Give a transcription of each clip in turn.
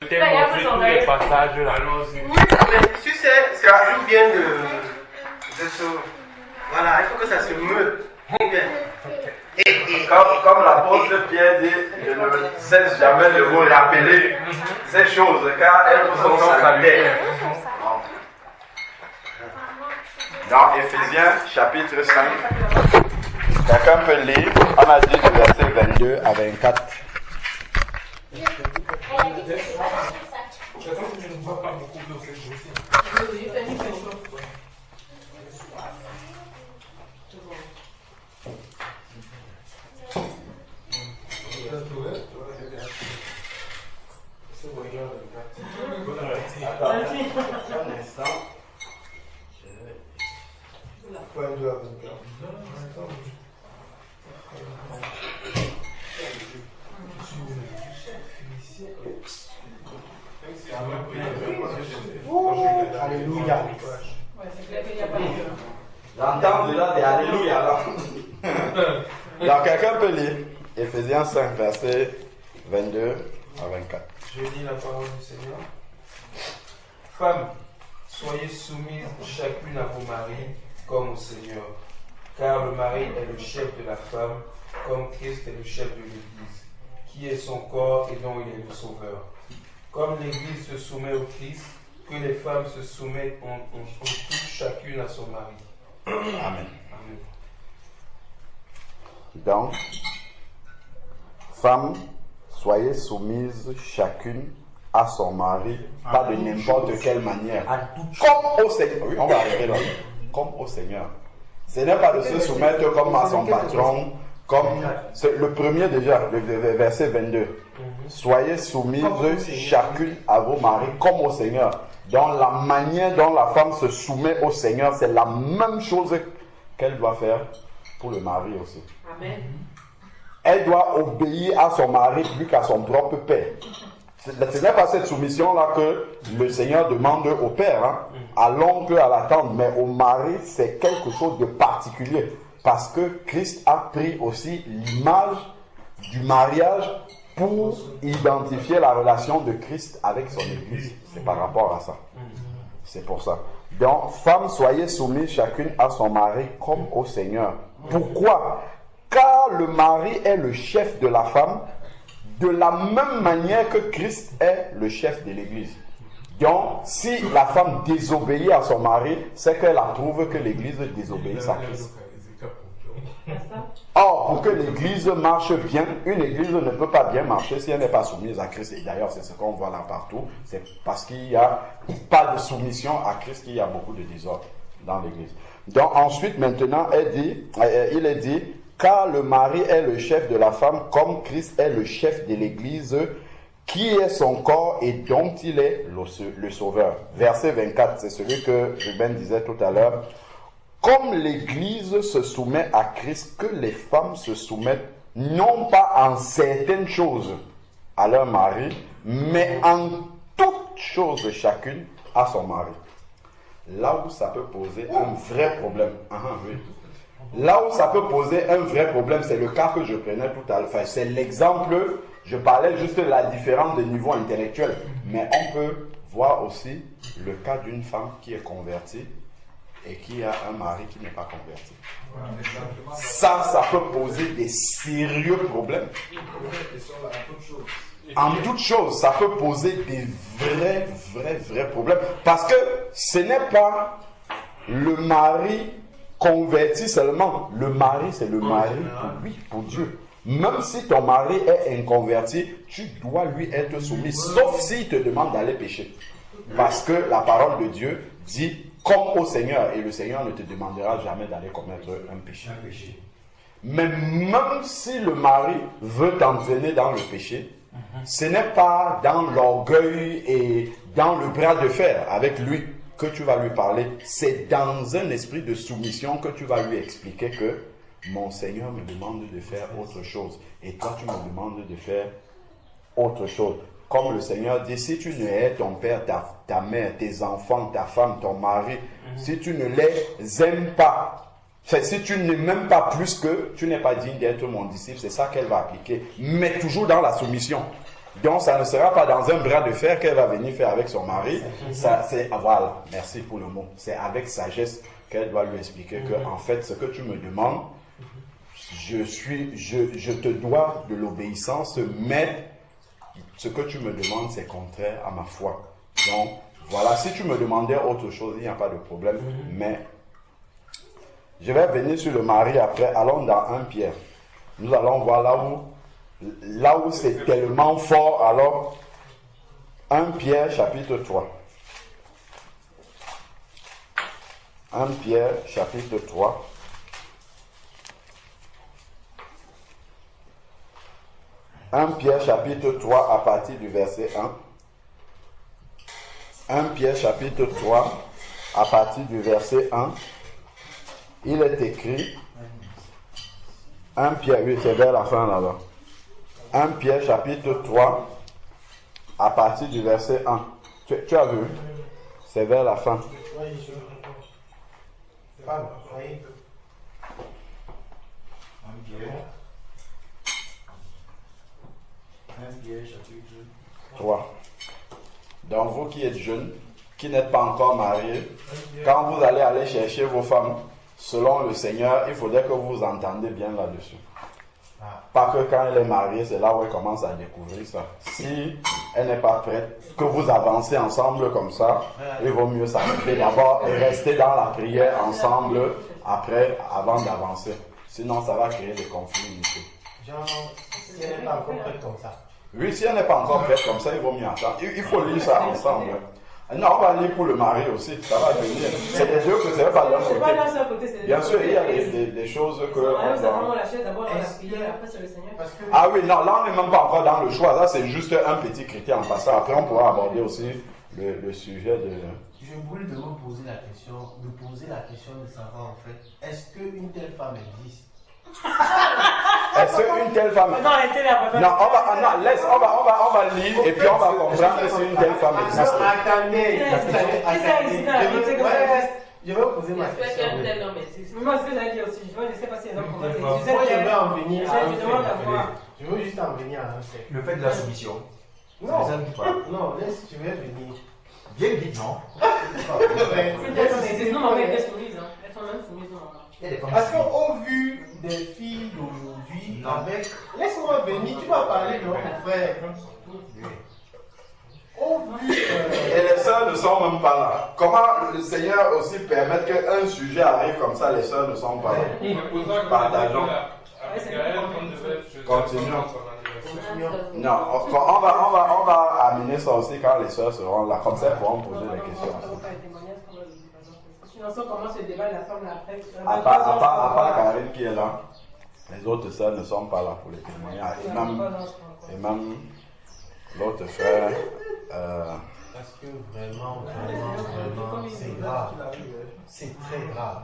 les passages là. Si c'est toujours bien de se... Voilà, il faut que ça se meut. Et comme l'apôtre Pierre dit, je ne cesse jamais de vous rappeler ces choses, car elles vous sont salutaires. Dans Éphésiens chapitre 5, quelqu'un peut lire, on a dit du verset 22 à 24. Un instant. Alléluia. J'entends déjà des alléluia là. Alors quelqu'un peut lire Éphésiens 5, verset 22 à 24. Je lis la parole du Seigneur. Femmes, soyez soumises chacune à vos maris comme au Seigneur, car le mari est le chef de la femme, comme Christ est le chef de l'Église, qui est son corps et dont il est le sauveur. Comme l'Église se soumet au Christ, que les femmes se soumettent en tout chacune à son mari. Amen. Amen. Donc, femmes, soyez soumises chacune à son mari, pas de n'importe quelle manière. Comme au Seigneur. Oui, on va arrêter là. Comme au Seigneur. Ce n'est pas de se soumettre comme à son patron, comme c'est le premier déjà, le verset 22. Soyez soumises chacune à vos maris comme au Seigneur. Dans la manière dont la femme se soumet au Seigneur, c'est la même chose qu'elle doit faire pour le mari aussi. Amen. Elle doit obéir à son mari plus qu'à son propre père. Ce n'est pas cette soumission-là que le Seigneur demande au père, hein, à l'oncle, à la tante, mais au mari, c'est quelque chose de particulier. Parce que Christ a pris aussi l'image du mariage pour identifier la relation de Christ avec son Église. C'est par rapport à ça. C'est pour ça. Donc, femmes, soyez soumises chacune à son mari comme au Seigneur. Pourquoi? Car le mari est le chef de la femme, de la même manière que Christ est le chef de l'Église. Donc, si la femme désobéit à son mari, c'est qu'elle approuve que l'Église désobéisse à Christ. Or, pour que l'Église marche bien, une Église ne peut pas bien marcher si elle n'est pas soumise à Christ. Et d'ailleurs, c'est ce qu'on voit là partout. C'est parce qu'il n'y a pas de soumission à Christ qu'il y a beaucoup de désordre dans l'Église. Donc, ensuite, maintenant, il est dit, car le mari est le chef de la femme, comme Christ est le chef de l'Église, qui est son corps et dont il est le sauveur. Verset 24, c'est celui que Ruben disait tout à l'heure. Comme l'Église se soumet à Christ, que les femmes se soumettent non pas en certaines choses à leur mari, mais en toutes choses chacune à son mari. Là où ça peut poser un vrai problème. Oui. Là où ça peut poser un vrai problème, c'est le cas que je prenais tout à l'heure. Enfin, c'est l'exemple, je parlais juste de la différence de niveau intellectuel. Mais on peut voir aussi le cas d'une femme qui est convertie et qui a un mari qui n'est pas converti. Ça peut poser des sérieux problèmes. En toute chose, ça peut poser des vrais problèmes. Parce que ce n'est pas le mari converti seulement. Le mari, c'est le mari pour lui, pour Dieu. Même si ton mari est inconverti, tu dois lui être soumis, sauf s'il te demande d'aller pécher. Parce que la parole de Dieu dit comme au Seigneur, et le Seigneur ne te demandera jamais d'aller commettre un péché. Mais même si le mari veut t'entraîner dans le péché, ce n'est pas dans l'orgueil et dans le bras de fer avec lui que tu vas lui parler, c'est dans un esprit de soumission que tu vas lui expliquer que mon Seigneur me demande de faire autre chose et toi tu me demandes de faire autre chose. Comme le Seigneur dit, si tu ne hais ton père, ta mère, tes enfants, ta femme, ton mari, si tu ne les aimes pas, si tu ne m'aimes pas plus que, tu n'es pas digne d'être mon disciple, c'est ça qu'elle va appliquer. Mais toujours dans la soumission. Donc, ça ne sera pas dans un bras de fer qu'elle va venir faire avec son mari. Ça, c'est, voilà, merci pour le mot. C'est avec sagesse qu'elle doit lui expliquer que, en fait, ce que tu me demandes, je te dois de l'obéissance, mais ce que tu me demandes, c'est contraire à ma foi. Donc, voilà, si tu me demandais autre chose, il n'y a pas de problème, mais je vais venir sur le mari après. Allons dans 1 Pierre. Nous allons voir là où c'est tellement fort. Alors, 1 Pierre chapitre 3. 1 Pierre chapitre 3. 1 Pierre chapitre 3 à partir du verset 1. 1 Pierre chapitre 3 à partir du verset 1. Il est écrit, 1 Pierre, oui, c'est vers la fin là-bas. 1 Pierre chapitre 3 à partir du verset 1. Tu as vu? C'est vers la fin. Chapitre 3. Donc vous qui êtes jeunes, qui n'êtes pas encore mariés, quand vous allez chercher vos femmes, selon le Seigneur, il faudrait que vous vous entendiez bien là-dessus. Pas que quand elle est mariée, c'est là où elle commence à découvrir ça. Si elle n'est pas prête, que vous avancez ensemble comme ça, il vaut mieux s'arrêter d'abord et rester dans la prière ensemble après, avant d'avancer. Sinon, ça va créer des conflits inutiles. Genre, si elle n'est pas encore prête comme ça. Oui, si elle n'est pas encore prête comme ça, il vaut mieux attendre. Il faut lire ça ensemble. Non, on va lire pour le mari aussi, ça va venir. C'est des deux que c'est pas d'un côté. Bien sûr, il y a des choses que. Ah oui, non, là on n'est même pas encore dans le choix. Là, c'est juste un petit critère en passant. Après, on pourra aborder aussi le sujet de. Je voulais de me poser la question, de savoir en fait, est-ce qu'une telle femme existe? Est-ce qu'une telle femme. Non, on va lire et puis on va comprendre que c'est une telle femme existe. Attendez. Je vais poser ma question. Moi, ce que j'allais dire aussi, je ne sais pas si les hommes commencent. Moi, je veux en venir à un fait. Je veux juste en venir à un fait. Le fait de la soumission. Non, laisse, je vais venir. Bien vite, non? Non, mais elles sont soumises. Elles sont même soumises, non. Parce qu'au vu des filles d'aujourd'hui, avec. Laisse-moi venir, tu vas parler de notre frère. Au vu. Et les sœurs ne sont même pas là. Comment le Seigneur aussi permet qu'un sujet arrive comme ça, les sœurs ne sont pas là? Partageons. Continuons. Non, on va amener ça aussi quand les sœurs seront là. Comme ça, elles pourront poser des questions. Comment se débat la femme après? À part Karine qui est là, les autres sœurs ne sont pas là pour les témoignages. Et même l'autre frère. Parce que vraiment, c'est grave. C'est très grave.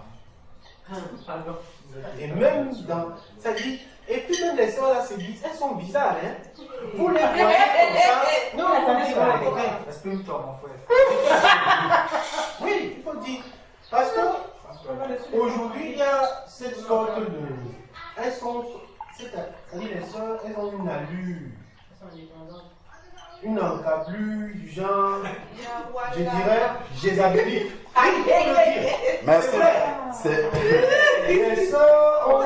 Et même dans. Ça dit. Et puis même les sœurs là, elles sont bizarres, hein. Vous les voyez comme ça. Non, attendez, Exprime toi, mon frère. Oui, il faut dire. Parce que aujourd'hui, il y a cette sorte de. Elles sont. C'est-à-dire les sœurs, elles ont une allure. Une encablure du genre. Je dirais jézabélique. Merci. Les sœurs ont.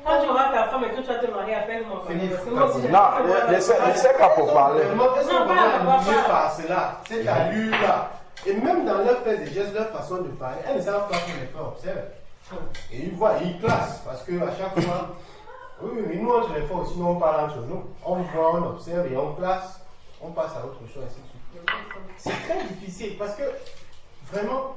Quand tu auras ta femme et que tu vas te marier, appelle-moi. Non, laissez qu'à pour parler. Elles sont vraiment mieux par cela. Cette allure-là. Et même dans leur fait des gestes, leur façon de parler, elles ne savent pas que les frères observent. Et ils voient, ils classent. Parce qu'à chaque fois, oui, nous entre les frères aussi, nous on parle entre nous. On voit, on observe et on classe. On passe à autre chose, ainsi de suite. C'est très difficile parce que vraiment,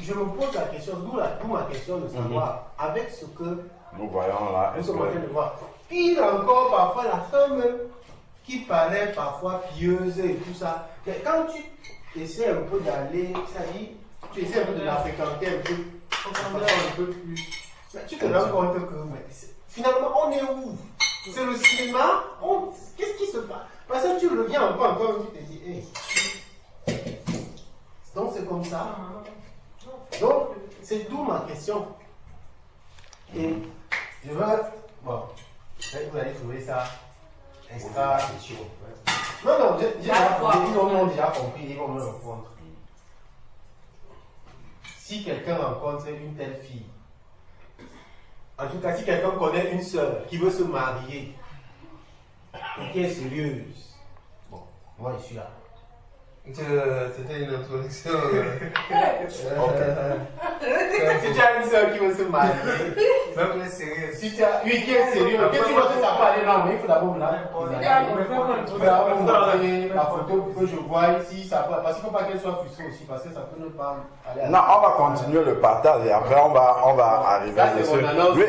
je me pose la question, d'où ma question de savoir, avec ce que nous voyons là. Nous sommes en train de voir. Pire encore, parfois, la femme qui paraît parfois pieuse et tout ça. Mais quand tu essaies un peu d'aller, ça dit, tu essaies un peu de la fréquenter un peu, un peu plus. Mais tu te rends compte que finalement, on est où? C'est le cinéma. Qu'est-ce qui se passe? Parce que tu reviens encore, tu te dis, hey. Donc c'est comme ça. Donc, c'est d'où ma question. Et je veux. Bon, vous allez trouver ça extra. Non, j'ai déjà compris, ils vont me répondre. Si quelqu'un rencontre une telle fille, en tout cas, si quelqu'un connaît une sœur qui veut se marier et qui est sérieuse, bon, moi je suis là. C'était une introduction. Si tu as une sœur qui veut se marier, Même les sérieux. si tu as, oui, qui est sérieux, que tu vois que ça peut aller là, mais il faut d'abord là. Il faut d'abord montrer la photo que je vois ici, ça peut, parce qu'il ne faut pas qu'elle soit frustrée aussi, parce que ça peut ne pas aller à Non, on va continuer le partage et après on va arriver ça, c'est dessus. mon annonce. Oui,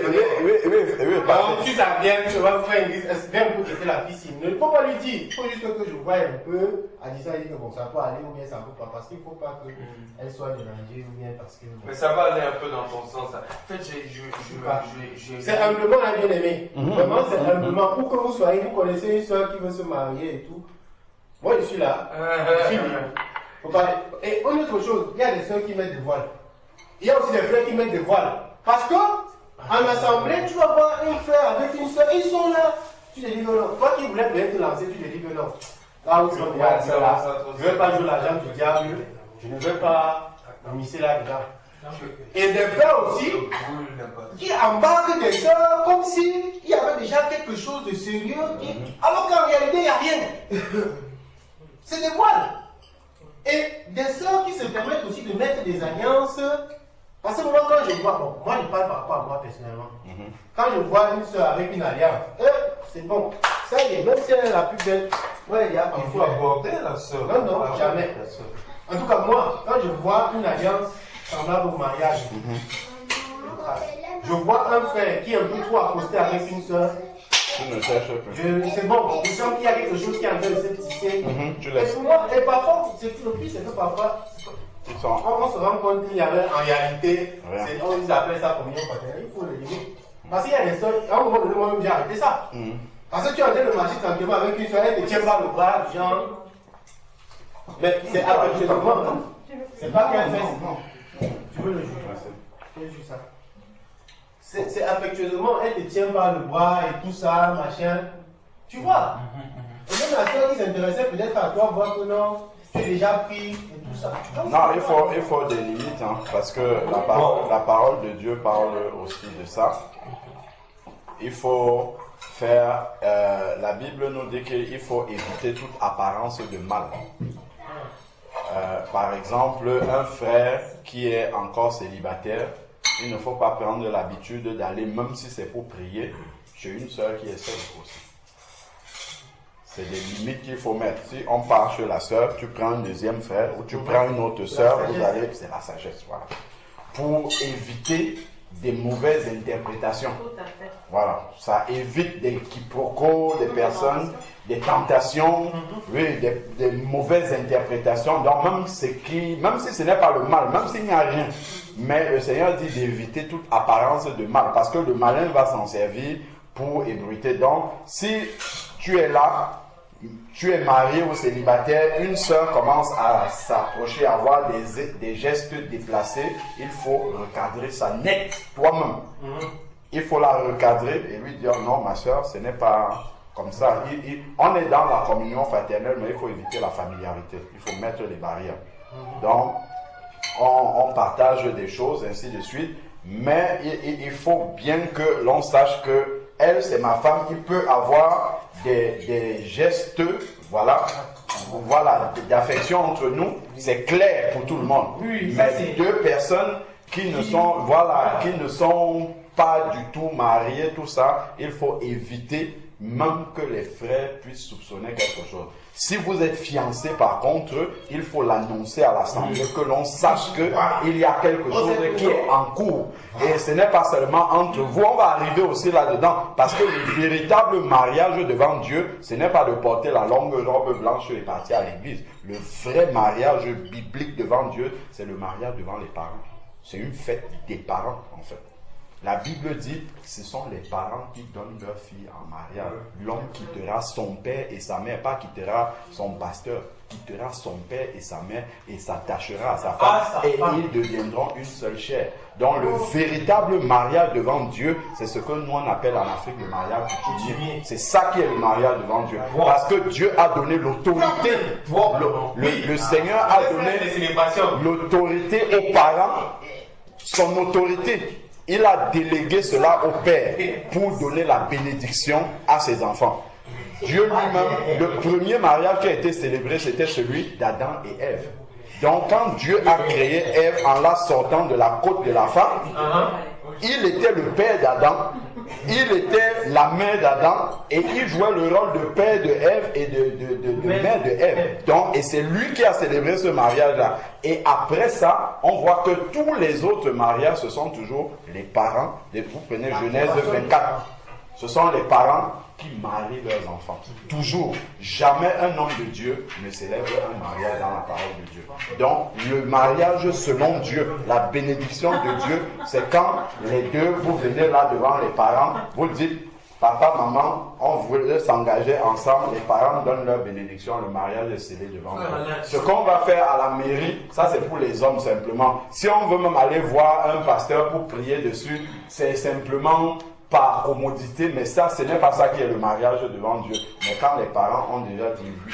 Donc, si ça vient, je vais faire une liste. Viens pour quitter la piscine. Il ne faut pas lui dire. Il faut juste que je voie un peu. À dire ça, il dit que bon, ça peut aller ou bien ça ne peut pas. Parce qu'il ne faut pas qu'elle soit dérangée ou bien parce que. Mais ça va aller un peu dans ton sens. En fait, c'est humblement un bien aimé. Vraiment, c'est humblement. Où que vous soyez, vous connaissez une soeur qui veut se marier et tout. Moi, je suis là. Je suis libre. Faut pas... Et une autre chose, il y a des soeurs qui mettent des voiles. Il y a aussi des frères qui mettent des voiles. Parce que, en assemblée, tu vas voir un frère avec une soeur, ils sont là. Tu te dis que non. Toi qui voulais bien te lancer, tu te dis que non. Là où ils sont là, je ne vais pas jouer l'argent du diable. Je ne vais pas m'immiscer là-dedans. Et des frères aussi qui embarquent des soeurs comme s'il y avait déjà quelque chose de sérieux, alors qu'en réalité, il n'y a rien. C'est des voiles. Et des soeurs qui se permettent aussi de mettre des alliances. Parce que moi, quand je vois, bon, moi je parle par rapport à moi personnellement. Quand je vois une soeur avec une alliance, c'est bon. Ça y est, même si elle est la plus belle, ouais, il y a il faut aborder la soeur. Non, jamais. En tout cas, moi, quand je vois une alliance semblable au mariage, je vois un frère qui est un peu trop accosté avec une soeur. Tu ne cherches plus. C'est bon, je sens qu'il y a quelque chose qui est en train de se tisser. Tu laisses. Et parfois, c'est le pire, c'est que parfois, on se rend compte qu'il y avait en réalité, ils appellent ça communion fraternelle, il faut le dire. Parce qu'il y a des soeurs, à un moment donné, moi-même, j'ai arrêté ça. Parce que tu es en train de marcher tranquillement avec une soeur, elle te tient par le bras, genre. Mais c'est affectueusement, non? C'est pas qu'elle fait. Tu veux le juger? Je juge ça. C'est affectueusement, elle te tient par le bras et tout ça, machin. Tu vois? Et même la soeur qui s'intéressait peut-être à toi, voir que non, tu es déjà pris et tout ça. Non, il faut des limites, hein, parce que la parole de Dieu parle aussi de ça. Il faut faire, la Bible nous dit qu'il faut éviter toute apparence de mal. Par exemple, un frère qui est encore célibataire, il ne faut pas prendre l'habitude d'aller, même si c'est pour prier, chez une sœur qui est seule aussi. C'est des limites qu'il faut mettre. Si on part chez la sœur, tu prends un deuxième frère ou tu prends une autre sœur, vous allez, c'est la sagesse, voilà. Pour éviter des mauvaises interprétations. Voilà, ça évite des quiproquos, des personnes, des tentations, oui, des mauvaises interprétations. Donc même si ce n'est pas le mal, même s'il n'y a rien, mais le Seigneur dit d'éviter toute apparence de mal, parce que le malin va s'en servir pour ébruiter. Donc si tu es là, tu es marié ou célibataire, une sœur commence à s'approcher, à avoir des gestes déplacés, il faut recadrer ça net toi-même. Il faut la recadrer et lui dire non, ma sœur, ce n'est pas comme ça. On est dans la communion fraternelle, mais il faut éviter la familiarité. Il faut mettre les barrières. Donc, on partage des choses, ainsi de suite, mais il faut bien que l'on sache que elle, c'est ma femme, il peut avoir des gestes, voilà, d'affection entre nous, c'est clair pour tout le monde. Oui, mais c'est deux personnes qui ne sont pas du tout mariées, tout ça, il faut éviter même que les frères puissent soupçonner quelque chose. Si vous êtes fiancés, par contre, il faut l'annoncer à l'assemblée, que l'on sache qu'il y a quelque chose qui est en cours. Et ce n'est pas seulement entre vous, on va arriver aussi là-dedans. Parce que le véritable mariage devant Dieu, ce n'est pas de porter la longue robe blanche et partir à l'église. Le vrai mariage biblique devant Dieu, c'est le mariage devant les parents. C'est une fête des parents, en fait. La Bible dit, ce sont les parents qui donnent leur fille en mariage. L'homme quittera son père et sa mère, pas quittera son pasteur, quittera son père et sa mère et s'attachera à sa femme et ils deviendront une seule chair. Donc le véritable mariage devant Dieu, c'est ce que nous on appelle en Afrique le mariage coutumier. C'est ça qui est le mariage devant Dieu. Parce que Dieu a donné l'autorité. Le Seigneur a donné l'autorité aux parents, son autorité. Il a délégué cela au Père pour donner la bénédiction à ses enfants. Dieu lui-même, le premier mariage qui a été célébré, c'était celui d'Adam et Ève. Donc quand Dieu a créé Ève en la sortant de la côte de la femme, il était le père d'Adam, il était la mère d'Adam et il jouait le rôle de père de Ève et de mère de Ève. Donc, et c'est lui qui a célébré ce mariage-là. Et après ça, on voit que tous les autres mariages, ce sont toujours les parents. Vous prenez Genèse 24. Ce sont les parents qui marient leurs enfants. Toujours. Jamais un homme de Dieu ne célèbre un mariage dans la parole de Dieu. Donc, le mariage selon Dieu, la bénédiction de Dieu, c'est quand les deux, vous venez là devant les parents, vous dites, papa, maman, on voulait s'engager ensemble, les parents donnent leur bénédiction, le mariage est scellé devant Dieu. Ce qu'on va faire à la mairie, ça c'est pour les hommes simplement. Si on veut même aller voir un pasteur pour prier dessus, c'est simplement par commodité, mais ça, ce n'est pas ça qui est le mariage devant Dieu. Mais quand les parents ont déjà dit oui,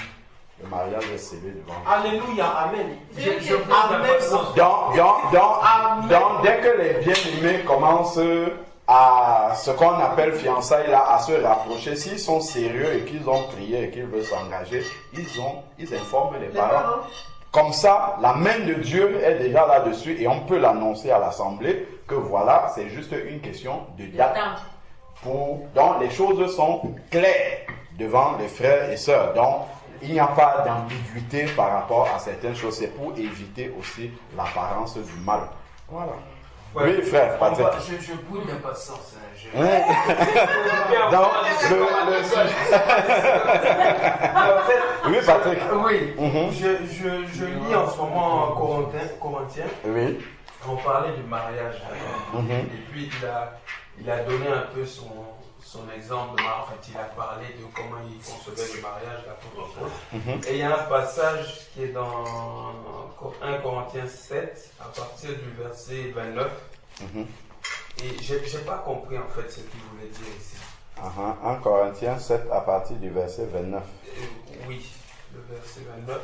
le mariage est scellé devant Dieu. Alléluia, amen. Donc, dès que les bien-aimés commencent à ce qu'on appelle fiançailles là, à se rapprocher, s'ils sont sérieux et qu'ils ont prié et qu'ils veulent s'engager, ils informent les parents. Comme ça, la main de Dieu est déjà là-dessus et on peut l'annoncer à l'assemblée que voilà, c'est juste une question de date. Donc, les choses sont claires devant les frères et sœurs. Donc, il n'y a pas d'ambiguïté par rapport à certaines choses. C'est pour éviter aussi l'apparence du mal. Voilà. Ouais. Oui, frère, Patrick. Je bouille d'impatience. Donc, le sujet. Oui, Patrick. Oui, je lis en ce moment Corinthiens. Oui. On parlait du mariage. Et puis il a donné un peu son exemple. En fait, il a parlé de comment il concevait le mariage, l'apôtre Paul. Et il y a un passage qui est dans 1 Corinthiens 7, à partir du verset 29. Et je n'ai pas compris en fait ce qu'il voulait dire ici. 1 Corinthiens 7 à partir du verset 29. Oui, le verset 29.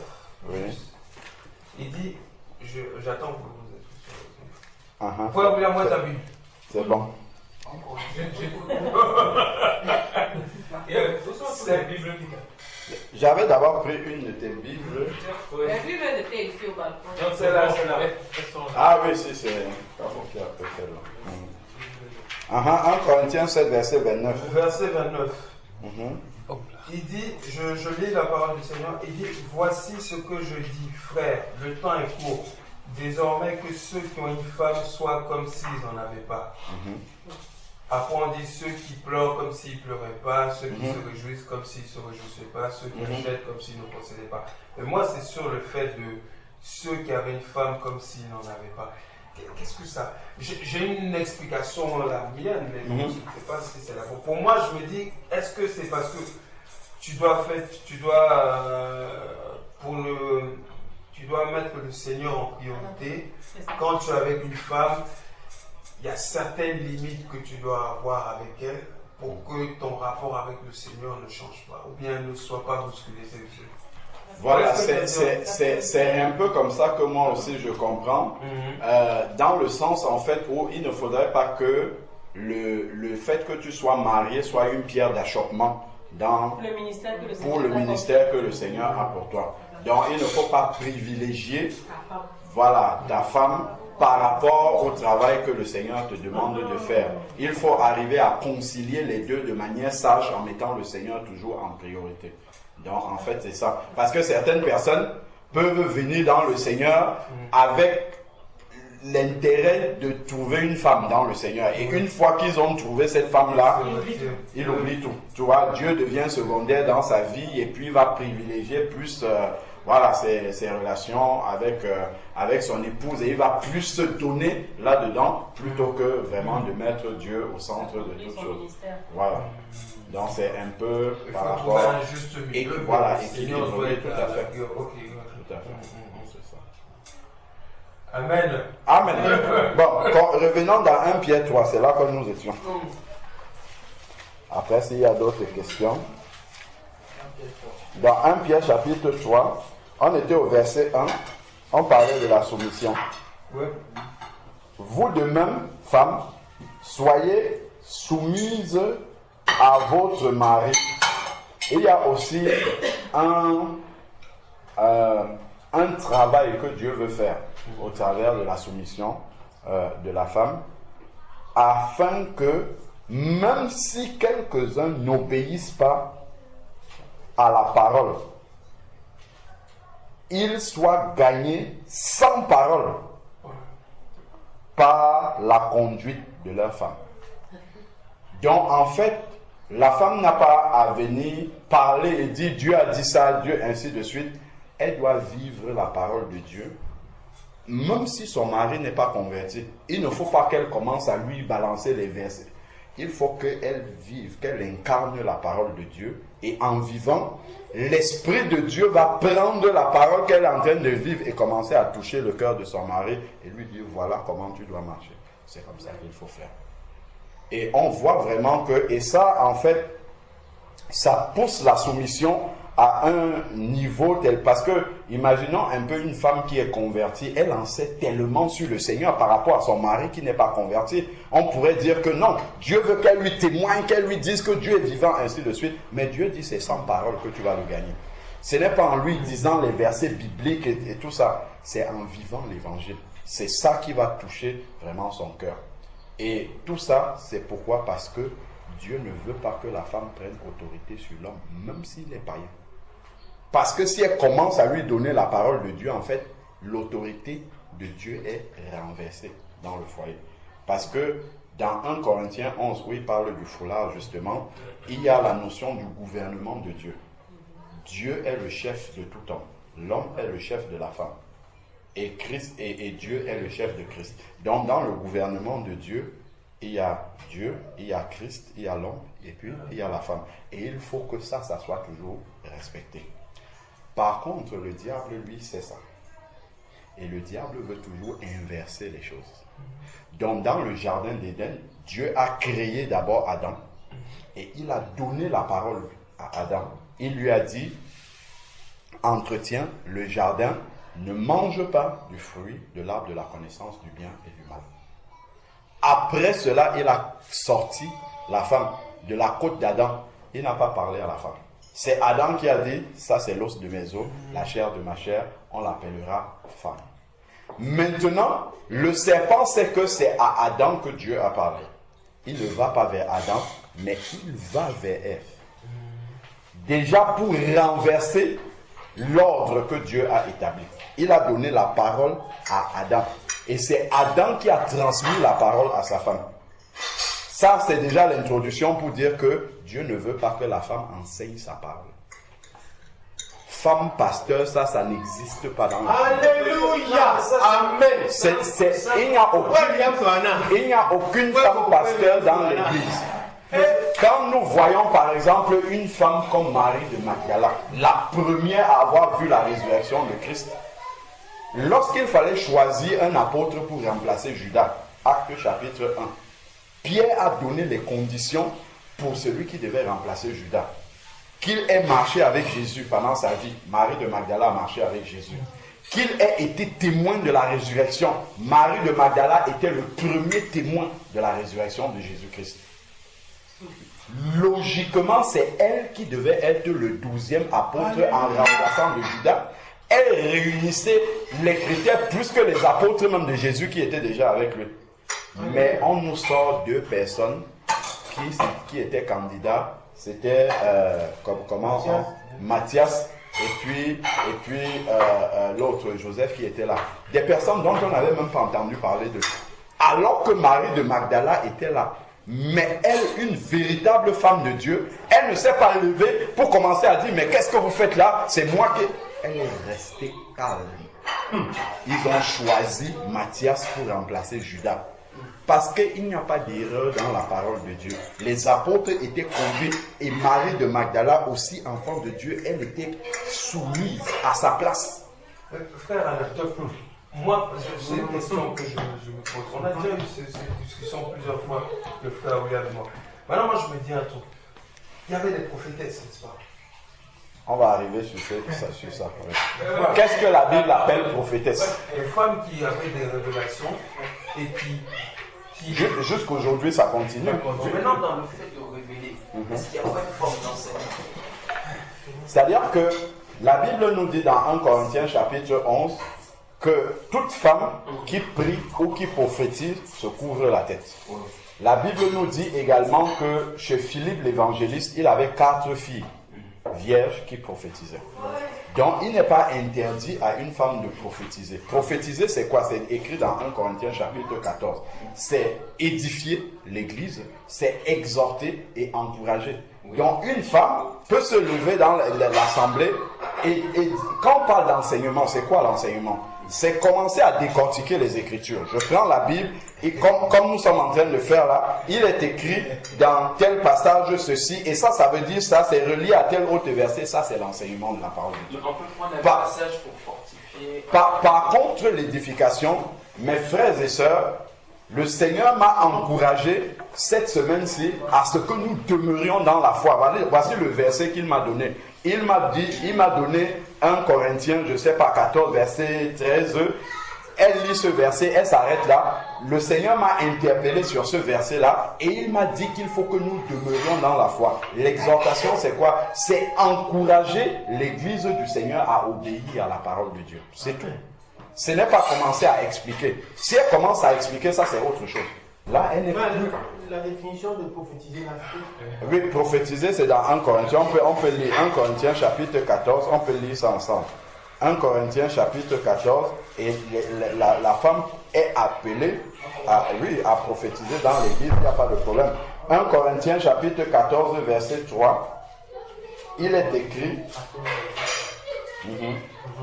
Oui. Il dit, j'attends que vous êtes sur le Vous pouvez ouvrir moi ta Bible. C'est bon. C'est Bible. J'avais d'abord pris une de tes Bibles. La Bible était ici au balcon. Donc c'est là. Ah oui, si, c'est Cafon qui a fait celle-là. 1 Corinthiens 7, verset 29. Verset 29. Il dit, je lis la parole du Seigneur, il dit, voici ce que je dis, frère, le temps est court. Désormais que ceux qui ont une femme soient comme s'ils n'en avaient pas. Après on dit ceux qui pleurent comme s'ils ne pleuraient pas, ceux qui se réjouissent comme s'ils ne se réjouissaient pas, ceux qui achètent comme s'ils ne possédaient pas. Mais moi c'est sur le fait de ceux qui avaient une femme comme s'ils n'en avaient pas. Qu'est-ce que ça? J'ai une explication la mienne, mais je ne sais pas si c'est la bonne. Pour moi je me dis, est-ce que c'est parce que tu dois mettre le Seigneur en priorité. Quand tu es avec une femme, il y a certaines limites que tu dois avoir avec elle pour que ton rapport avec le Seigneur ne change pas ou bien ne soit pas bousculé. Voilà, c'est un peu comme ça que moi aussi je comprends. Dans le sens en fait où il ne faudrait pas que le fait que tu sois marié soit une pierre d'achoppement pour le ministère que le Seigneur a pour toi. Donc il ne faut pas privilégier ta femme par rapport au travail que le Seigneur te demande de faire. Il faut arriver à concilier les deux de manière sage en mettant le Seigneur toujours en priorité. Donc en fait c'est ça. Parce que certaines personnes peuvent venir dans le Seigneur avec l'intérêt de trouver une femme dans le Seigneur. Et une fois qu'ils ont trouvé cette femme-là, ils oublient tout. Tu vois, Dieu devient secondaire dans sa vie et puis va privilégier plus voilà, ses relations avec son épouse, et il va plus se donner là-dedans plutôt que vraiment de mettre Dieu au centre de toutes choses. Voilà. Donc c'est un peu Il par faut rapport trouver un juste milieu. voilà, le Seigneur doit équilibré, être tout à à fait. la guerre. Ok. Tout à fait. C'est ça. Amen. Amen. Bon, revenons dans 1 Pierre 3, c'est là que nous étions. Après, s'il y a d'autres questions. Dans 1 Pierre chapitre 3, on était au verset 1, on parlait de la soumission. Ouais. Vous de même, femmes, soyez soumises à votre mari. Il y a aussi un travail que Dieu veut faire au travers de la soumission de la femme, afin que, même si quelques-uns n'obéissent pas à la parole, ils soient gagnés sans parole par la conduite de leur femme. Donc en fait, la femme n'a pas à venir parler et dire Dieu a dit ça, Dieu ainsi de suite. Elle doit vivre la parole de Dieu, même si son mari n'est pas converti. Il ne faut pas qu'elle commence à lui balancer les versets. Il faut qu'elle vive, qu'elle incarne la parole de Dieu. Et en vivant, l'Esprit de Dieu va prendre la parole qu'elle est en train de vivre et commencer à toucher le cœur de son mari et lui dire voilà comment tu dois marcher. C'est comme ça qu'il faut faire. Et on voit vraiment que, et ça en fait, ça pousse la soumission à un niveau tel, parce que imaginons un peu une femme qui est convertie, elle en sait tellement sur le Seigneur par rapport à son mari qui n'est pas converti. On pourrait dire que non, Dieu veut qu'elle lui témoigne, qu'elle lui dise que Dieu est vivant, ainsi de suite. Mais Dieu dit c'est sans parole que tu vas le gagner. Ce n'est pas en lui disant les versets bibliques et tout ça, c'est en vivant l'évangile. C'est ça qui va toucher vraiment son cœur. Et tout ça, c'est pourquoi? Parce que Dieu ne veut pas que la femme prenne autorité sur l'homme, même s'il est païen. Parce que si elle commence à lui donner la parole de Dieu, en fait, l'autorité de Dieu est renversée dans le foyer. Parce que dans 1 Corinthiens 11, où il parle du foulard, justement, il y a la notion du gouvernement de Dieu. Dieu est le chef de tout homme. L'homme est le chef de la femme. Et Christ et Dieu est le chef de Christ. Donc, dans le gouvernement de Dieu, il y a Dieu, il y a Christ, il y a l'homme, et puis il y a la femme. Et il faut que ça soit toujours respecté. Par contre, le diable, lui, c'est ça. Et le diable veut toujours inverser les choses. Donc, dans le jardin d'Éden, Dieu a créé d'abord Adam. Et il a donné la parole à Adam. Il lui a dit, entretiens le jardin, ne mange pas du fruit de l'arbre de la connaissance du bien et du mal. Après cela, il a sorti la femme de la côte d'Adam. Il n'a pas parlé à la femme. C'est Adam qui a dit, ça c'est l'os de mes os, la chair de ma chair, on l'appellera femme. Maintenant, le serpent sait que c'est à Adam que Dieu a parlé. Il ne va pas vers Adam, mais il va vers Ève. Déjà pour renverser l'ordre que Dieu a établi. Il a donné la parole à Adam. Et c'est Adam qui a transmis la parole à sa femme. Ça, c'est déjà l'introduction pour dire que Dieu ne veut pas que la femme enseigne sa parole. Femme pasteur, ça n'existe pas dans la Bible. Alléluia. Amen. Il n'y a aucune femme pasteur dans l'église. Quand nous voyons par exemple une femme comme Marie de Magdala, la première à avoir vu la résurrection de Christ, lorsqu'il fallait choisir un apôtre pour remplacer Judas, Acte chapitre 1, Pierre a donné les conditions pour celui qui devait remplacer Judas. Qu'il ait marché avec Jésus pendant sa vie, Marie de Magdala a marché avec Jésus. Qu'il ait été témoin de la résurrection, Marie de Magdala était le premier témoin de la résurrection de Jésus-Christ. Logiquement, c'est elle qui devait être le 12e apôtre en remplaçant de Judas. Elle réunissait les critères plus que les apôtres même de Jésus qui étaient déjà avec lui. Mais on nous sort deux personnes qui étaient candidats. C'était Matthias et puis l'autre Joseph qui était là. Des personnes dont on n'avait même pas entendu parler de. Alors que Marie de Magdala était là. Mais elle, une véritable femme de Dieu, elle ne s'est pas levée pour commencer à dire, mais qu'est-ce que vous faites là? C'est moi qui... Elle est restée calme. Ils ont choisi Matthias pour remplacer Judas. Parce qu'il n'y a pas d'erreur dans la parole de Dieu. Les apôtres étaient conduits et Marie de Magdala, aussi enfant de Dieu, elle était soumise à sa place. Frère Anatole, moi, c'est une question que je me pose. On a déjà eu cette discussion plusieurs fois, le frère William et moi. Maintenant, moi, je me dis un truc. Il y avait des prophétesses, n'est-ce pas? On va arriver sur ça. Qu'est-ce que la Bible appelle prophétesse? Les femmes qui avaient des révélations et qui Jusqu'aujourd'hui, ça continue. Maintenant, dans le fait de révéler, est-ce qu'il n'y a pas une forme d'enseignement? C'est-à-dire que la Bible nous dit dans 1 Corinthiens chapitre 11 que toute femme qui prie ou qui prophétise se couvre la tête. La Bible nous dit également que chez Philippe l'évangéliste, il avait 4 filles vierges qui prophétisaient. Donc, il n'est pas interdit à une femme de prophétiser. Prophétiser, c'est quoi? C'est écrit dans 1 Corinthiens chapitre 14. C'est édifier l'église, c'est exhorter et encourager. Donc, une femme peut se lever dans l'assemblée et quand on parle d'enseignement, c'est quoi l'enseignement? C'est commencer à décortiquer les Écritures. Je prends la Bible et comme nous sommes en train de le faire là, il est écrit dans tel passage ceci, et ça veut dire ça, c'est relié à tel autre verset, ça c'est l'enseignement de la parole de Dieu. On peut prendre un passage pour fortifier. Par contre, l'édification, mes frères et sœurs, le Seigneur m'a encouragé cette semaine-ci à ce que nous demeurions dans la foi. Voici le verset qu'il m'a donné. Il m'a donné 1 Corinthiens, je ne sais pas, 14, verset 13. Elle lit ce verset, elle s'arrête là. Le Seigneur m'a interpellé sur ce verset-là et il m'a dit qu'il faut que nous demeurions dans la foi. L'exhortation, c'est quoi? C'est encourager l'Église du Seigneur à obéir à la parole de Dieu. C'est tout. Ce n'est pas commencer à expliquer. Si elle commence à expliquer, ça c'est autre chose. Là, elle n'est plus... La définition de prophétiser, Oui, prophétiser, c'est dans 1 Corinthiens. On peut lire 1 Corinthiens chapitre 14, on peut lire ça ensemble. 1 Corinthiens chapitre 14, et la femme est appelée à prophétiser dans l'église, il n'y a pas de problème. 1 Corinthiens chapitre 14, verset 3, il est écrit...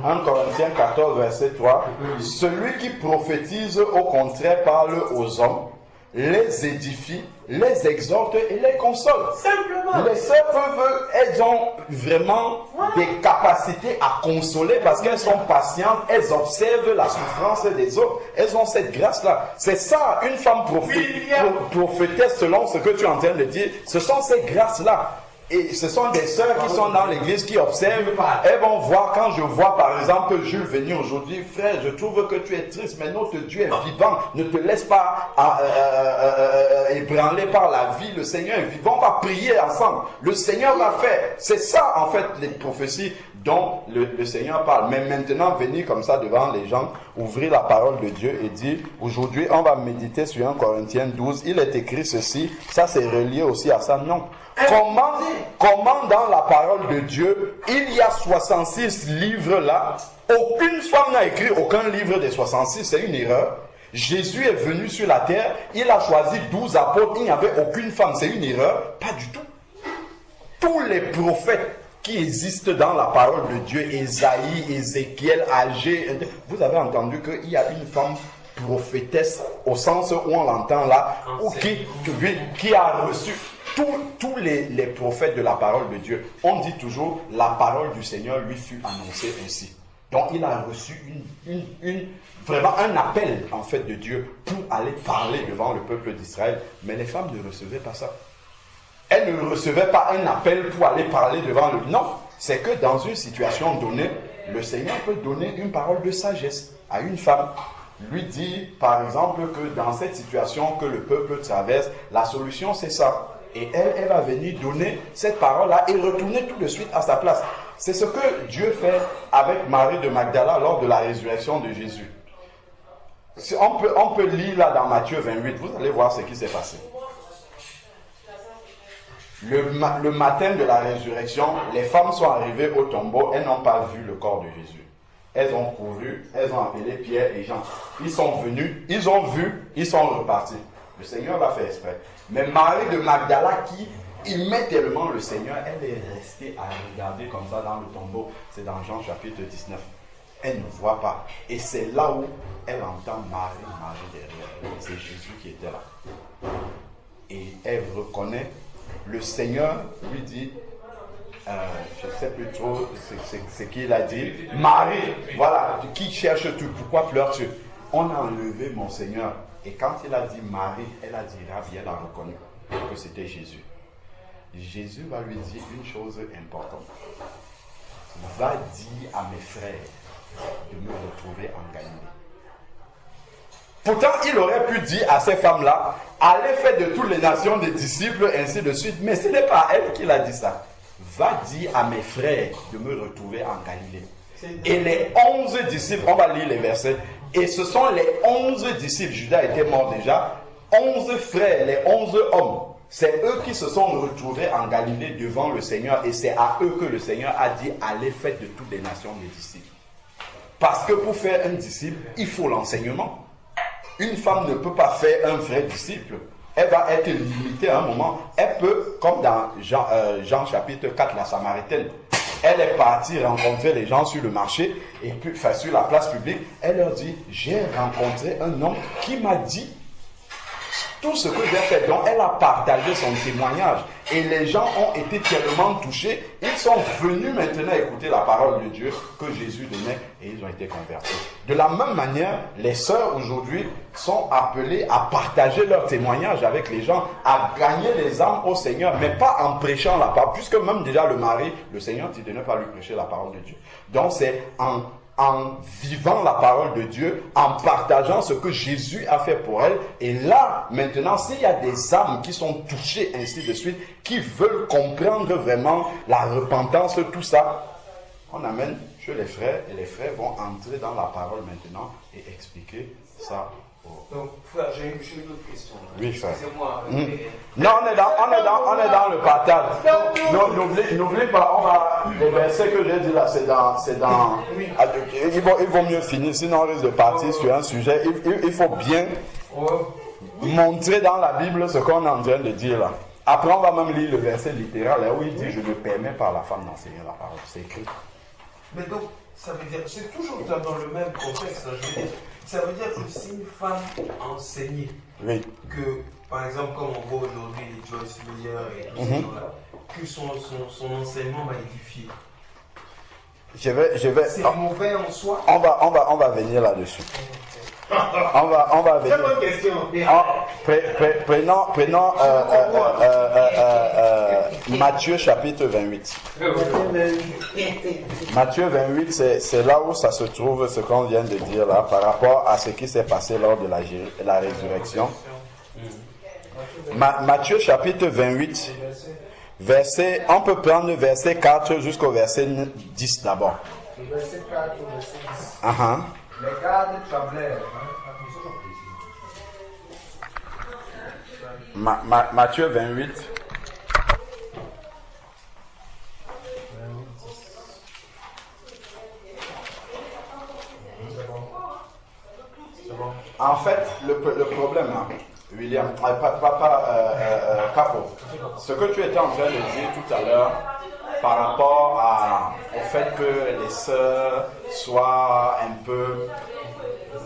1 Corinthiens 14, verset 3, celui qui prophétise au contraire parle aux hommes, les édifie, les exhorte et les console. Simplement. Les sœurs elles ont vraiment des capacités à consoler parce qu'elles sont patientes, elles observent la souffrance des autres, elles ont cette grâce-là. C'est ça, une femme prophétesse selon ce que tu es en train de dire, ce sont ces grâces-là. Et ce sont des sœurs qui sont dans l'église, qui observent. Elles vont voir, quand je vois par exemple Jules venir aujourd'hui, frère, je trouve que tu es triste, mais notre Dieu est vivant. Ne te laisse pas ébranler par la vie. Le Seigneur est vivant. On va prier ensemble. Le Seigneur va faire. C'est ça en fait les prophéties dont le Seigneur parle. Mais maintenant, venir comme ça devant les gens, ouvrir la parole de Dieu et dire, aujourd'hui on va méditer sur 1 Corinthiens 12. Il est écrit ceci, ça c'est relié aussi à ça. Non. Comment dans la parole de Dieu, il y a 66 livres là, aucune femme n'a écrit aucun livre des 66, c'est une erreur. Jésus est venu sur la terre, il a choisi 12 apôtres, il n'y avait aucune femme, c'est une erreur? Pas du tout. Tous les prophètes qui existent dans la parole de Dieu, Ésaïe, Ézéchiel, Agé, vous avez entendu qu'il y a une femme prophétesse au sens où on l'entend là, ou qui a reçu... Tous les prophètes de la parole de Dieu, on dit toujours, la parole du Seigneur lui fut annoncée ainsi. Donc il a reçu vraiment un appel en fait de Dieu pour aller parler devant le peuple d'Israël. Mais les femmes ne recevaient pas ça. Elles ne recevaient pas un appel pour aller parler devant le... Non, c'est que dans une situation donnée, le Seigneur peut donner une parole de sagesse à une femme. Lui dit par exemple que dans cette situation que le peuple traverse, la solution c'est ça. Et elle va venir donner cette parole-là et retourner tout de suite à sa place. C'est ce que Dieu fait avec Marie de Magdala lors de la résurrection de Jésus. On peut lire là dans Matthieu 28, vous allez voir ce qui s'est passé. Le matin de la résurrection, les femmes sont arrivées au tombeau, elles n'ont pas vu le corps de Jésus. Elles ont couru, elles ont appelé Pierre et Jean. Ils sont venus, ils ont vu, ils sont repartis. Le Seigneur l'a fait exprès. Mais Marie de Magdala qui aimait tellement le Seigneur, elle est restée à regarder comme ça dans le tombeau. C'est dans Jean chapitre 19. Elle ne voit pas. Et c'est là où elle entend Marie derrière elle. C'est Jésus qui était là. Et elle reconnaît, le Seigneur lui dit, je ne sais plus trop ce qu'il a dit. Marie, voilà, qui cherches-tu? Pourquoi pleures-tu? On a enlevé mon Seigneur. Et quand il a dit Marie, elle a dit Rabbi, elle a reconnu que c'était Jésus. Jésus va lui dire une chose importante. Va dire à mes frères de me retrouver en Galilée. Pourtant, il aurait pu dire à ces femmes-là, allez faire de toutes les nations des disciples, ainsi de suite. Mais ce n'est pas elle qui l'a dit ça. Va dire à mes frères de me retrouver en Galilée. Et les 11 disciples, on va lire les versets, et ce sont les 11 disciples, Judas était mort déjà, 11 frères, les 11 hommes, c'est eux qui se sont retrouvés en Galilée devant le Seigneur, et c'est à eux que le Seigneur a dit, allez faire de toutes les nations des disciples. Parce que pour faire un disciple, il faut l'enseignement. Une femme ne peut pas faire un vrai disciple. Elle va être limitée à un moment. Elle peut, comme dans Jean chapitre 4, la Samaritaine, elle est partie rencontrer les gens sur le marché, et puis sur la place publique. Elle leur dit, j'ai rencontré un homme qui m'a dit tout ce que j'ai fait. Donc elle a partagé son témoignage. Et les gens ont été tellement touchés, ils sont venus maintenant écouter la parole de Dieu que Jésus donnait, et ils ont été convertis. De la même manière, les sœurs aujourd'hui sont appelées à partager leur témoignage avec les gens, à gagner les âmes au Seigneur, mais pas en prêchant la parole, puisque même déjà le mari, le Seigneur dit de ne pas lui prêcher la parole de Dieu. Donc c'est en vivant la parole de Dieu, en partageant ce que Jésus a fait pour elle. Et là, maintenant, s'il y a des âmes qui sont touchées, ainsi de suite, qui veulent comprendre vraiment la repentance, tout ça, on amène chez les frères, et les frères vont entrer dans la parole maintenant et expliquer ça. Donc, frère, j'ai une autre question. Oui, frère. Excusez-moi. Non, on est dans le partage. Non, n'oublie pas, on va, les versets que j'ai dit là, c'est dans il vaut mieux finir, sinon on risque de partir sur un sujet. Il faut bien montrer dans la Bible ce qu'on est en train de dire là. Après, on va même lire le verset littéral là où il dit, je ne permets pas à la femme d'enseigner la parole. C'est écrit. Mais donc, ça veut dire, c'est toujours dans le même contexte, hein, je veux dire. Ça veut dire que si une femme enseignait, Oui. que, par exemple, comme on voit aujourd'hui les Joyce Meyer et tous ces gens-là, que son enseignement va édifier. Je vais. C'est mauvais en soi. On va venir là-dessus. On va venir. C'est bonne question. Prenons Matthieu chapitre 28. Matthieu 28, c'est là où ça se trouve, ce qu'on vient de dire là, par rapport à ce qui s'est passé lors de la résurrection. Matthieu chapitre 28, on peut prendre verset 4 jusqu'au verset 10 d'abord. Verset 4 au verset 10. Uh-huh. Les gardes tremblèrent. Matthieu 28. En fait, le problème, hein, William, Capo, ce que tu étais en train de dire tout à l'heure par rapport au fait que les sœurs soient un peu...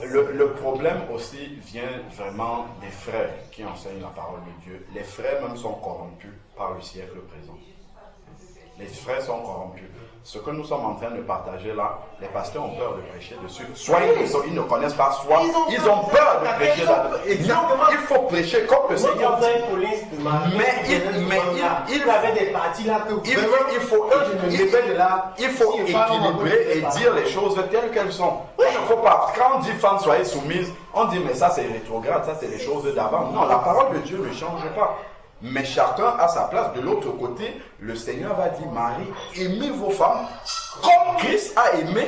Le problème aussi vient vraiment des frères qui enseignent la parole de Dieu. Les frères même sont corrompus par le siècle présent. Les frères sont corrompus. Ce que nous sommes en train de partager là, les pasteurs ont peur de prêcher dessus. Soit ils ne connaissent pas, soit ils ont peur de prêcher là-dessus. Il faut prêcher comme le Seigneur dit. Mais il avait des parties là que il faut équilibrer et dire les choses telles qu'elles sont. Il ne faut pas, quand on dit femmes soyez soumises, on dit mais ça c'est rétrograde, ça c'est les choses d'avant. Non, la parole de Dieu ne change pas. Mais chacun a sa place. De l'autre côté, le Seigneur va dire, Marie, aimez vos femmes comme Christ a aimé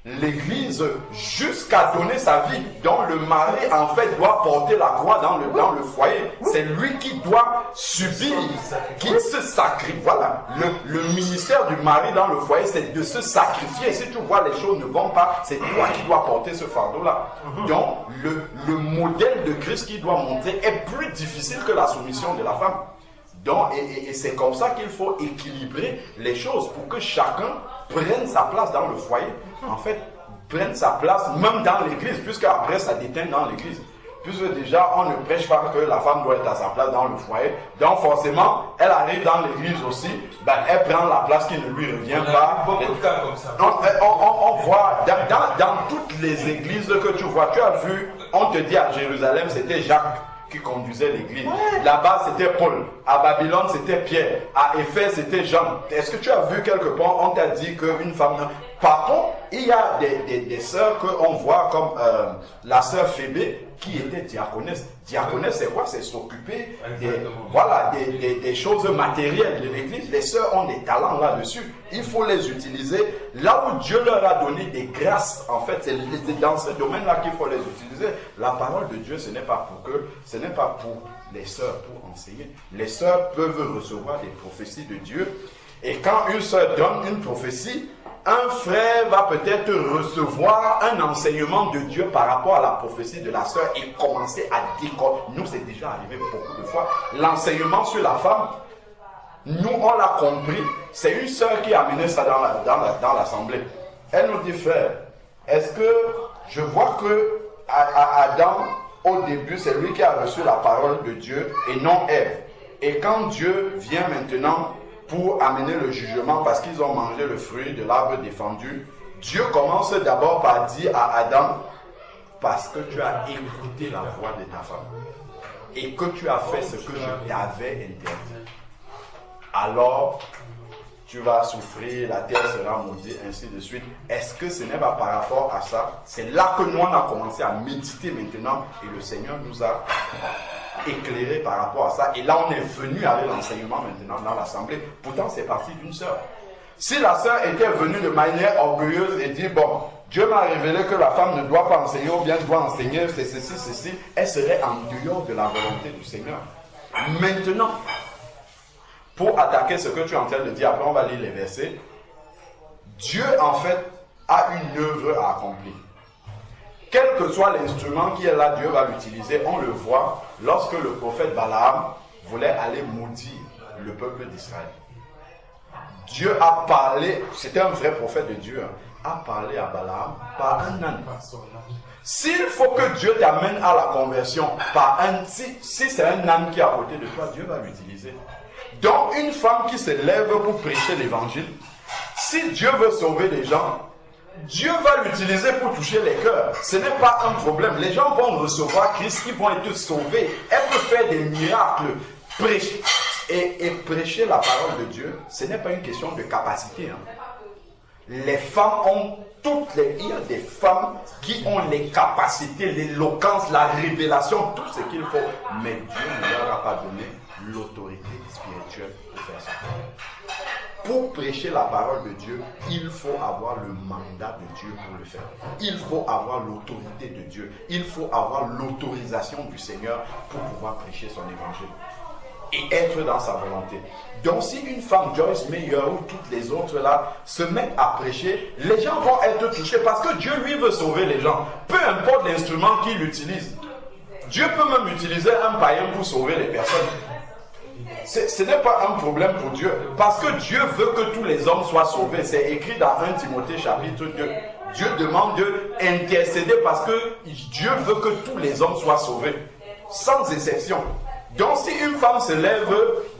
l'Église jusqu'à donner sa vie. Donc le mari en fait doit porter la croix dans le foyer. C'est lui qui doit subir, qui se sacrifie. Voilà, le ministère du mari dans le foyer, c'est de se sacrifier. Si tu vois les choses ne vont pas, c'est toi qui dois porter ce fardeau-là. Donc le modèle de Christ qu'il doit montrer est plus difficile que la soumission de la femme. Donc, et c'est comme ça qu'il faut équilibrer les choses pour que chacun prenne sa place dans le foyer. En fait, prenne sa place même dans l'église, puisque après ça déteint dans l'église. Puisque déjà, on ne prêche pas que la femme doit être à sa place dans le foyer. Donc forcément, elle arrive dans l'église aussi, elle prend la place qui ne lui revient pas. Beaucoup de cas comme ça. On voit, dans toutes les églises que tu vois, tu as vu, on te dit à Jérusalem, c'était Jacques qui conduisait l'église. Là-bas, c'était Paul. À Babylone, c'était Pierre. À Éphèse, c'était Jean. Est-ce que tu as vu quelque part, on t'a dit qu'une femme... Par contre, il y a des sœurs qu'on voit comme la sœur Phébé qui était diaconesse. Diaconesse, c'est quoi? C'est s'occuper des choses matérielles de l'église. Les sœurs ont des talents là-dessus. Il faut les utiliser là où Dieu leur a donné des grâces. En fait, c'est dans ce domaine-là qu'il faut les utiliser. La parole de Dieu, ce n'est pas pour les sœurs pour enseigner. Les sœurs peuvent recevoir des prophéties de Dieu. Et quand une sœur donne une prophétie, un frère va peut-être recevoir un enseignement de Dieu par rapport à la prophétie de la sœur et commencer à décoller. Nous, c'est déjà arrivé beaucoup de fois. L'enseignement sur la femme, nous, on l'a compris. C'est une sœur qui a amené ça dans l'assemblée. Elle nous dit, frère, est-ce que je vois que Adam, au début, c'est lui qui a reçu la parole de Dieu et non Ève. Et quand Dieu vient maintenant pour amener le jugement parce qu'ils ont mangé le fruit de l'arbre défendu, Dieu commence d'abord par dire à Adam, parce que tu as écouté la voix de ta femme et que tu as fait ce que je t'avais interdit, alors tu vas souffrir, la terre sera maudite, ainsi de suite. Est-ce que ce n'est pas par rapport à ça? C'est là que nous on a commencé à méditer maintenant et le Seigneur nous a éclairé par rapport à ça. Et là on est venu avec l'enseignement maintenant dans l'assemblée. Pourtant c'est parti d'une sœur. Si la sœur était venue de manière orgueilleuse et dit, bon, Dieu m'a révélé que la femme ne doit pas enseigner ou bien doit enseigner, c'est ceci, elle serait en dehors de la volonté du Seigneur. Maintenant, pour attaquer ce que tu es en train de dire, après on va lire les versets, Dieu en fait a une œuvre à accomplir. Quel que soit l'instrument qui est là, Dieu va l'utiliser. On le voit lorsque le prophète Balaam voulait aller maudire le peuple d'Israël. Dieu a parlé, c'était un vrai prophète de Dieu, a parlé à Balaam par un âne. S'il faut que Dieu t'amène à la conversion par si c'est un âne qui est à côté de toi, Dieu va l'utiliser. Donc une femme qui se lève pour prêcher l'évangile, si Dieu veut sauver les gens, Dieu va l'utiliser pour toucher les cœurs. Ce n'est pas un problème. Les gens vont recevoir Christ, ils vont être sauvés. Elle peut faire des miracles, prêcher. Et prêcher la parole de Dieu, ce n'est pas une question de capacité. Les femmes ont il y a des femmes qui ont les capacités, l'éloquence, la révélation, tout ce qu'il faut. Mais Dieu ne leur a pas donné l'autorité spirituelle pour faire ça. Pour prêcher la parole de Dieu, il faut avoir le mandat de Dieu pour le faire. Il faut avoir l'autorité de Dieu. Il faut avoir l'autorisation du Seigneur pour pouvoir prêcher son évangile et être dans sa volonté. Donc si une femme, Joyce Meyer ou toutes les autres là, se mettent à prêcher, les gens vont être touchés parce que Dieu lui veut sauver les gens. Peu importe l'instrument qu'il utilise. Dieu peut même utiliser un païen pour sauver les personnes. Ce n'est pas un problème pour Dieu. Parce que Dieu veut que tous les hommes soient sauvés. C'est écrit dans 1 Timothée chapitre 2. Dieu demande d'intercéder parce que Dieu veut que tous les hommes soient sauvés. Sans exception. Donc si une femme se lève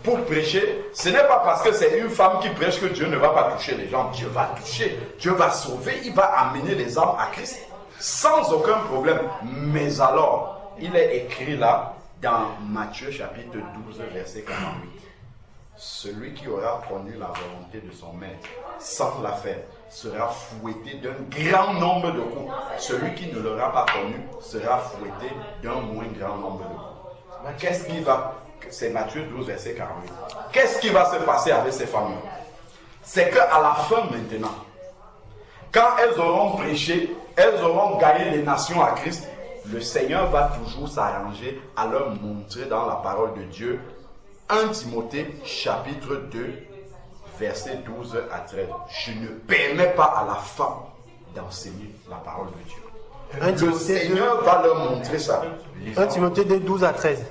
pour prêcher, ce n'est pas parce que c'est une femme qui prêche que Dieu ne va pas toucher les gens. Dieu va toucher, Dieu va sauver, il va amener les âmes à Christ. Sans aucun problème. Mais alors, il est écrit là, dans Matthieu chapitre 12, verset 48. Celui qui aura connu la volonté de son maître sans la faire sera fouetté d'un grand nombre de coups. Celui qui ne l'aura pas connu sera fouetté d'un moins grand nombre de coups. Qu'est-ce qui va... C'est Matthieu 12, verset 48. Qu'est-ce qui va se passer avec ces femmes-là? C'est qu'à la fin maintenant, quand elles auront prêché, elles auront gagné les nations à Christ, le Seigneur va toujours s'arranger à leur montrer dans la parole de Dieu 1 Timothée chapitre 2 versets 12 à 13. Je ne permets pas à la femme d'enseigner la parole de Dieu. Le Seigneur va leur montrer ça. 1 Timothée 2, 12 à 13.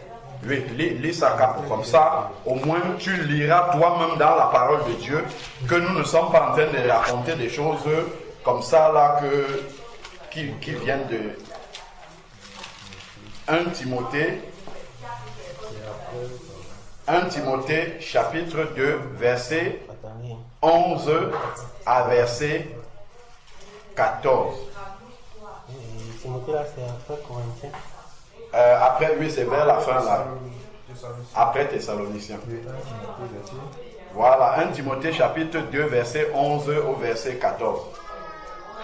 Oui, lis ça comme ça, au moins tu liras toi-même dans la parole de Dieu que nous ne sommes pas en train de raconter des choses comme ça là qui viennent de 1 Timothée chapitre 2 verset 11 à verset 14. Timothée là c'est après Corinthiens. Après, oui, c'est vers la fin là. Après Thessaloniciens. Voilà, 1 Timothée chapitre 2 verset 11 au verset 14.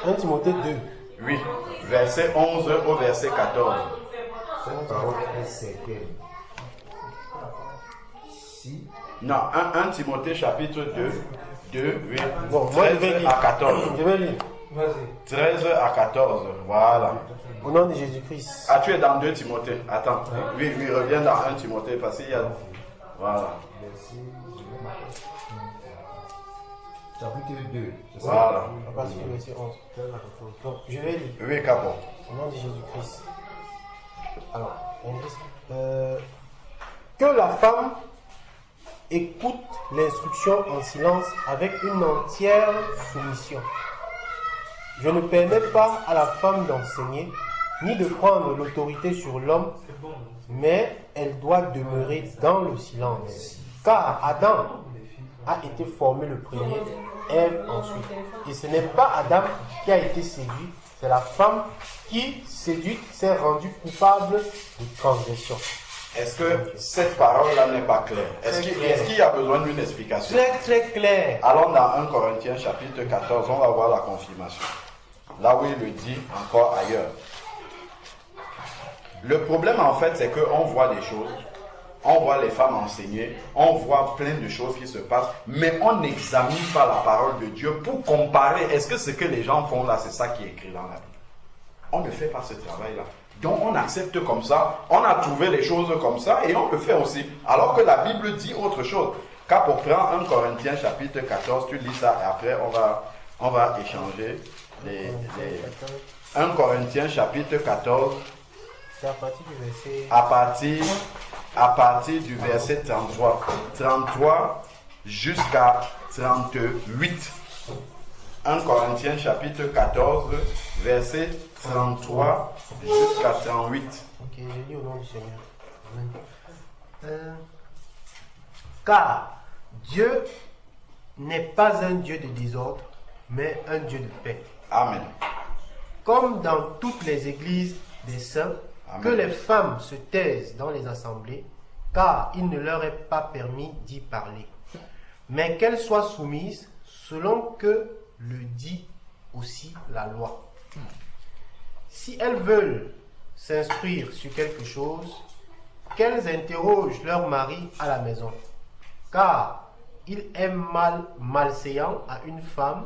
1 Timothée 2. Oui, verset 11 au verset 14. Non, 1 Timothée chapitre 2, oui, Bon, moi, 13 je vais lire. à 14. Je vais lire. Vas-y. 13 à 14, voilà. Au nom de Jésus-Christ. Ah, tu es dans 2 Timothée. Attends, oui, reviens dans 1 Timothée parce qu'il y a... Voilà. Chapitre 2. Voilà. À partir du verset 11. Donc, je vais lire. Oui, Capon. Au nom de Jésus-Christ. Alors, que la femme écoute l'instruction en silence avec une entière soumission. Je ne permets pas à la femme d'enseigner, ni de prendre l'autorité sur l'homme, mais elle doit demeurer dans le silence. Car Adam a été formé le premier, Ève ensuite. Et ce n'est pas Adam qui a été séduit, c'est la femme qui, séduite, s'est rendue coupable de transgression. Est-ce que cette parole-là n'est pas claire? Est-ce qu'il y a besoin d'une explication? Très très clair. Allons dans 1 Corinthiens chapitre 14, on va voir la confirmation. Là où il le dit encore ailleurs. Le problème en fait, c'est qu'on voit des choses, on voit les femmes enseigner, on voit plein de choses qui se passent, mais on n'examine pas la parole de Dieu pour comparer. Est-ce que ce que les gens font là, c'est ça qui est écrit dans la Bible? On ne fait pas ce travail-là. Donc on accepte comme ça, on a trouvé les choses comme ça et on le fait aussi. Alors que la Bible dit autre chose. Car pour prendre 1 Corinthiens chapitre 14, tu lis ça et après on va échanger. 1 Corinthiens chapitre 14 C'est à partir du verset... à partir du verset 33 jusqu'à 38. 1 Corinthiens chapitre 14 verset 33 jusqu'à 38. Ok, je lis au nom du Seigneur. Amen. Car Dieu n'est pas un Dieu de désordre, mais un Dieu de paix. Amen. Comme dans toutes les églises des saints, Amen. que les femmes se taisent dans les assemblées, car il ne leur est pas permis d'y parler, mais qu'elles soient soumises selon que le dit aussi la loi. Si elles veulent s'instruire sur quelque chose, qu'elles interrogent leur mari à la maison, car il est malséant à une femme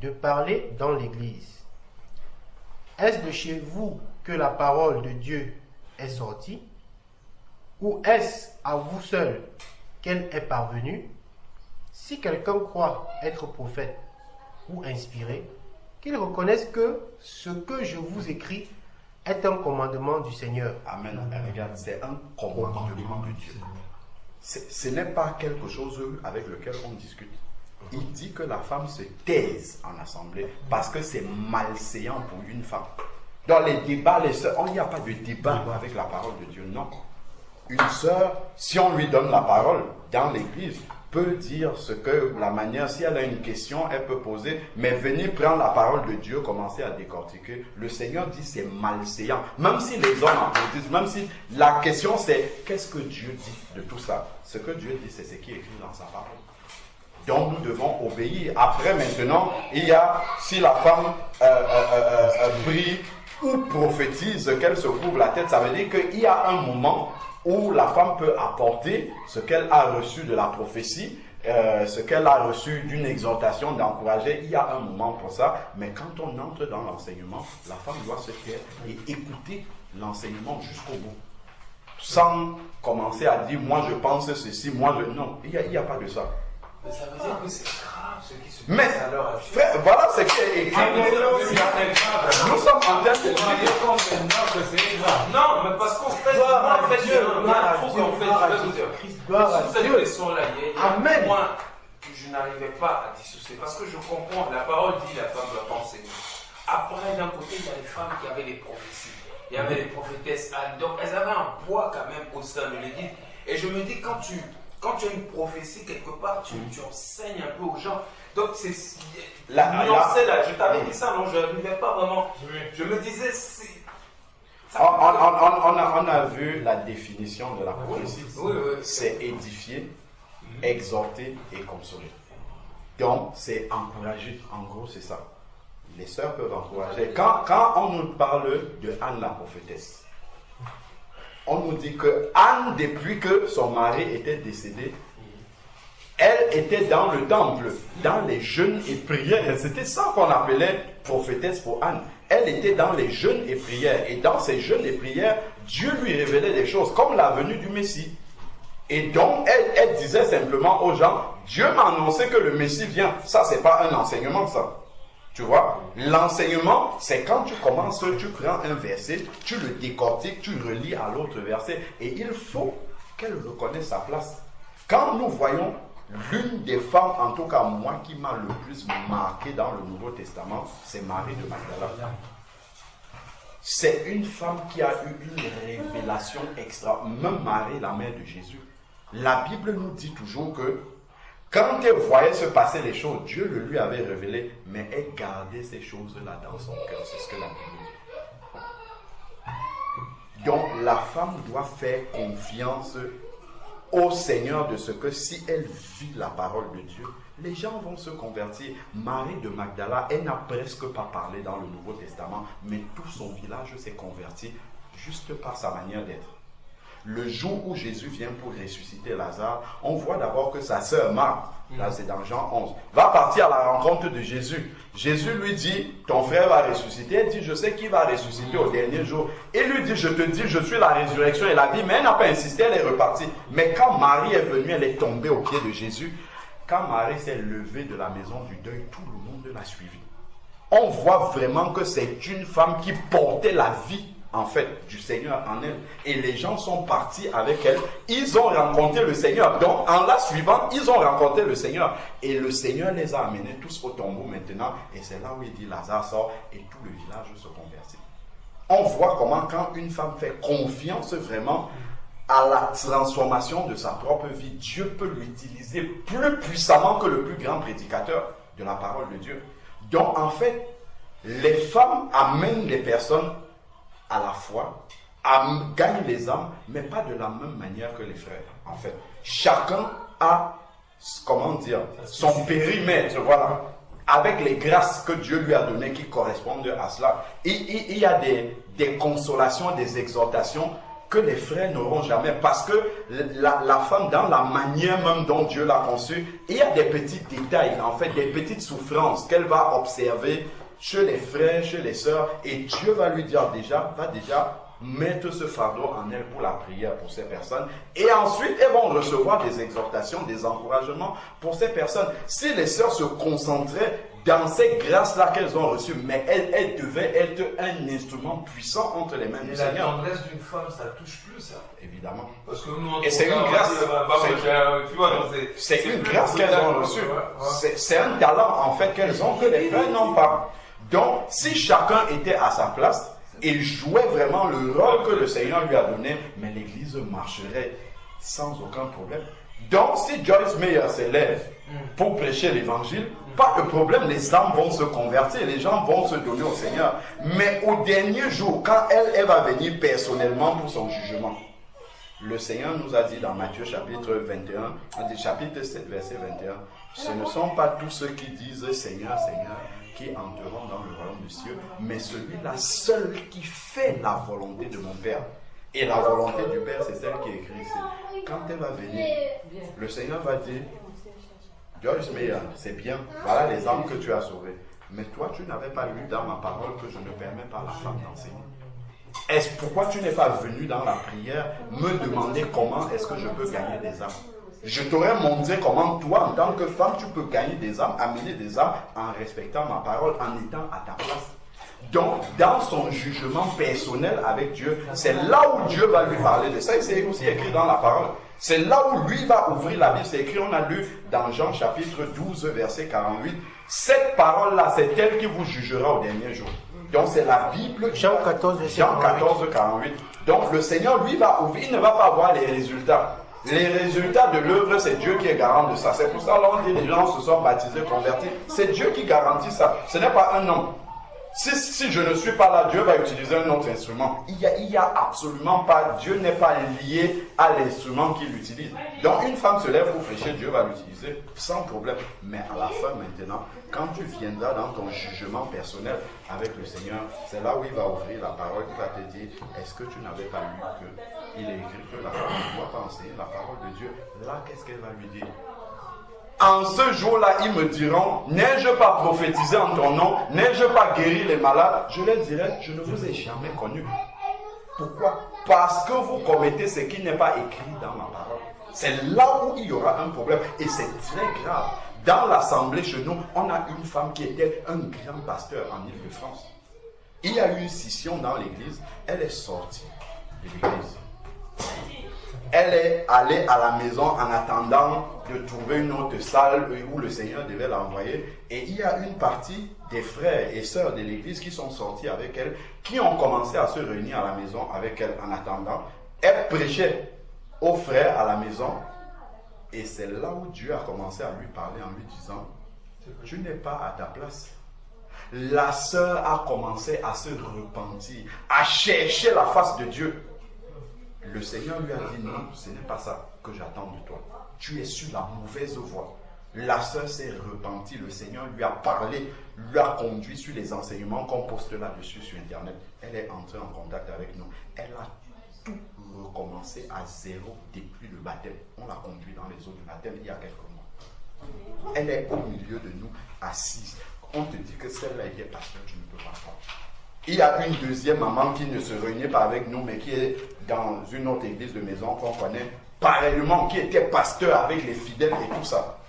de parler dans l'église. Est-ce de chez vous que la parole de Dieu est sortie, ou est-ce à vous seul qu'elle est parvenue? Si quelqu'un croit être prophète ou inspiré, qu'il reconnaisse que ce que je vous écris est un commandement du Seigneur. Amen. Regarde, c'est un commandement de Dieu. Ce n'est pas quelque chose avec lequel on discute. Il dit que la femme se taise en assemblée parce que c'est malséant pour une femme. Dans les débats, les sœurs, il n'y a pas de débat avec la parole de Dieu, non. Une sœur, si on lui donne la parole dans l'église, peut dire ce que, la manière, si elle a une question, elle peut poser, mais venir prendre la parole de Dieu, commencer à décortiquer. Le Seigneur dit c'est malséant. Même si les hommes applaudissent, même si la question c'est qu'est-ce que Dieu dit de tout ça? Ce que Dieu dit, c'est ce qui est écrit dans sa parole. Donc nous devons obéir. Après maintenant, il y a, si la femme prie ou prophétise qu'elle se couvre la tête, ça veut dire qu'il y a un moment où la femme peut apporter ce qu'elle a reçu de la prophétie ce qu'elle a reçu d'une exhortation, d'encourager, il y a un moment pour ça. Mais quand on entre dans l'enseignement, la femme doit se taire et écouter l'enseignement jusqu'au bout. Sans commencer à dire, moi je pense ceci, moi je... Non, il n'y a pas de ça. Mais ça veut dire que c'est grave ce qui se Mais, passe à l'heure actuelle. frère, voilà ce qui est écrit. Nous sommes en train de Non, mais parce qu'en fait, moi, en fait, il y a un truc, en fait, je vais vous dire. Sous cette leçon-là, il y a un point que je n'arrivais pas à dissocier. Parce que je comprends, la parole dit la femme doit enseigner. Après, d'un côté, il y a les femmes qui avaient les prophéties. Il y avait les prophétesses Anne. Donc, elles avaient un poids quand même au sein de l'église. Et je me dis, quand tu as une prophétie quelque part, tu enseignes un peu aux gens. Donc, c'est nuancé là. Je t'avais dit ça, non? Je n'arrivais pas vraiment. Je me disais, on a vu la définition de la prophétie. Oui. C'est édifier, exhorter et consoler. Donc, c'est encourager. En gros, c'est ça. Les sœurs peuvent encourager. Quand on nous parle de Anne la prophétesse, on nous dit que Anne, depuis que son mari était décédé, elle était dans le temple, dans les jeûnes et prières. C'était ça qu'on appelait prophétesse pour Anne. Elle était dans les jeûnes et prières. Et dans ces jeûnes et prières, Dieu lui révélait des choses, comme la venue du Messie. Et donc, elle disait simplement aux gens, Dieu m'a annoncé que le Messie vient. Ça, c'est pas un enseignement, ça. Tu vois, l'enseignement, c'est quand tu commences, tu prends un verset, tu le décortiques, tu relis à l'autre verset, et il faut qu'elle reconnaisse sa place. Quand nous voyons l'une des femmes, en tout cas moi, qui m'a le plus marqué dans le Nouveau Testament, c'est Marie de Magdala. C'est une femme qui a eu une révélation extra, même Marie, la mère de Jésus. La Bible nous dit toujours que quand elle voyait se passer les choses, Dieu le lui avait révélé, mais elle gardait ces choses-là dans son cœur. C'est ce que la Bible dit. Donc, la femme doit faire confiance au Seigneur de ce que si elle vit la parole de Dieu, les gens vont se convertir. Marie de Magdala, elle n'a presque pas parlé dans le Nouveau Testament, mais tout son village s'est converti juste par sa manière d'être. Le jour où Jésus vient pour ressusciter Lazare, on voit d'abord que sa sœur Marthe, là c'est dans Jean 11, va partir à la rencontre de Jésus. Jésus lui dit, ton frère va ressusciter. Elle dit, je sais qu'il va ressusciter au dernier jour. Il lui dit, je te dis, je suis la résurrection et la vie. Mais elle n'a pas insisté, elle est repartie. Mais quand Marie est venue, elle est tombée aux pieds de Jésus. Quand Marie s'est levée de la maison du deuil, tout le monde l'a suivie. On voit vraiment que c'est une femme qui portait la vie en fait, du Seigneur en elle. Et les gens sont partis avec elle. Ils ont rencontré le Seigneur. Donc, en la suivant, ils ont rencontré le Seigneur. Et le Seigneur les a amenés tous au tombeau maintenant. Et c'est là où il dit, Lazare sort et tout le village se convertit. On voit comment quand une femme fait confiance vraiment à la transformation de sa propre vie, Dieu peut l'utiliser plus puissamment que le plus grand prédicateur de la parole de Dieu. Donc, en fait, les femmes amènent les personnes à la foi, gagnent les âmes, mais pas de la même manière que les frères. En fait, chacun a, comment dire, son périmètre, voilà, avec les grâces que Dieu lui a données qui correspondent à cela. Il y a des consolations, des exhortations que les frères n'auront jamais, parce que la femme, dans la manière même dont Dieu l'a conçue, il y a des petits détails, en fait, des petites souffrances qu'elle va observer chez les frères, chez les sœurs, et Dieu va lui dire va déjà mettre ce fardeau en elle pour la prière pour ces personnes, et ensuite elles vont recevoir des exhortations, des encouragements pour ces personnes. Si les sœurs se concentraient dans ces grâces-là qu'elles ont reçues, mais elles devaient être un instrument puissant entre les mains du Seigneur. La tendresse d'une femme, ça touche plus, ça. Évidemment. Parce que nous, et c'est une grâce. C'est une grâce qu'elles ont reçue. C'est un talent, en fait, qu'elles ont que les frères n'ont pas. Donc, si chacun était à sa place, il jouait vraiment le rôle que le Seigneur lui a donné, mais l'Église marcherait sans aucun problème. Donc, si Joyce Meyer s'élève pour prêcher l'Évangile, pas de problème, les âmes vont se convertir, les gens vont se donner au Seigneur. Mais au dernier jour, quand elle va venir personnellement pour son jugement, le Seigneur nous a dit dans Matthieu chapitre 21, chapitre 7, verset 21, ce ne sont pas tous ceux qui disent Seigneur, Seigneur, qui entreront dans le royaume des cieux, mais celui-là seul qui fait la volonté de mon Père. Et la volonté du Père, c'est celle qui est écrite ici. Quand elle va venir, le Seigneur va dire, Joyce, mais c'est bien. Voilà les âmes que tu as sauvées. Mais toi, tu n'avais pas lu dans ma parole que je ne permets pas à la femme d'enseigner. Est-ce pourquoi tu n'es pas venu dans la prière me demander comment est-ce que je peux gagner des âmes? Je t'aurais montré comment toi, en tant que femme, tu peux gagner des âmes, amener des âmes en respectant ma parole, en étant à ta place. Donc, dans son jugement personnel avec Dieu, c'est là où Dieu va lui parler de ça. Et c'est aussi écrit dans la parole. C'est là où lui va ouvrir la Bible. C'est écrit, on a lu dans Jean chapitre 12, verset 48. Cette parole-là, c'est elle qui vous jugera au dernier jour. Donc, c'est la Bible. Jean 14, Jean 14, 48. Donc, le Seigneur, lui, va ouvrir. Il ne va pas voir les résultats. Les résultats de l'œuvre, c'est Dieu qui est garant de ça. C'est pour ça, l'on dit les gens se sont baptisés, convertis. C'est Dieu qui garantit ça. Ce n'est pas un homme. Si je ne suis pas là, Dieu va utiliser un autre instrument. Il y a absolument pas, Dieu n'est pas lié à l'instrument qu'il utilise. Donc une femme se lève pour prêcher, Dieu va l'utiliser sans problème. Mais à la fin maintenant, quand tu viendras dans ton jugement personnel avec le Seigneur, c'est là où il va ouvrir la parole, il va te dire, est-ce que tu n'avais pas lu qu'il est écrit que la femme ne doit pas enseigner la parole de Dieu? Là, qu'est-ce qu'elle va lui dire? En ce jour-là, ils me diront, n'ai-je pas prophétisé en ton nom? N'ai-je pas guéri les malades? Je leur dirai, je ne vous ai jamais connu. Pourquoi? Parce que vous commettez ce qui n'est pas écrit dans ma parole. C'est là où il y aura un problème. Et c'est très grave. Dans l'assemblée chez nous, on a une femme qui était un grand pasteur en Île-de-France. Il y a eu une scission dans l'église. Elle est sortie de l'église. Elle est allée à la maison en attendant de trouver une autre salle où le Seigneur devait l'envoyer. Et il y a une partie des frères et sœurs de l'église qui sont sortis avec elle, qui ont commencé à se réunir à la maison avec elle en attendant. Elle prêchait aux frères à la maison. Et c'est là où Dieu a commencé à lui parler en lui disant, tu n'es pas à ta place. La sœur a commencé à se repentir, à chercher la face de Dieu. Le Seigneur lui a dit, non, ce n'est pas ça que j'attends de toi. Tu es sur la mauvaise voie. La sœur s'est repentie, le Seigneur lui a parlé, lui a conduit sur les enseignements qu'on poste là-dessus sur Internet. Elle est entrée en contact avec nous. Elle a tout recommencé à zéro depuis le baptême. On l'a conduit dans les eaux du baptême il y a quelques mois. Elle est au milieu de nous, assise. On te dit que celle-là était pasteur, tu ne peux pas croire. Il y a une deuxième maman qui ne se réunit pas avec nous, mais qui est dans une autre église de maison qu'on connaît, pareillement, qui était pasteur avec les fidèles et tout ça.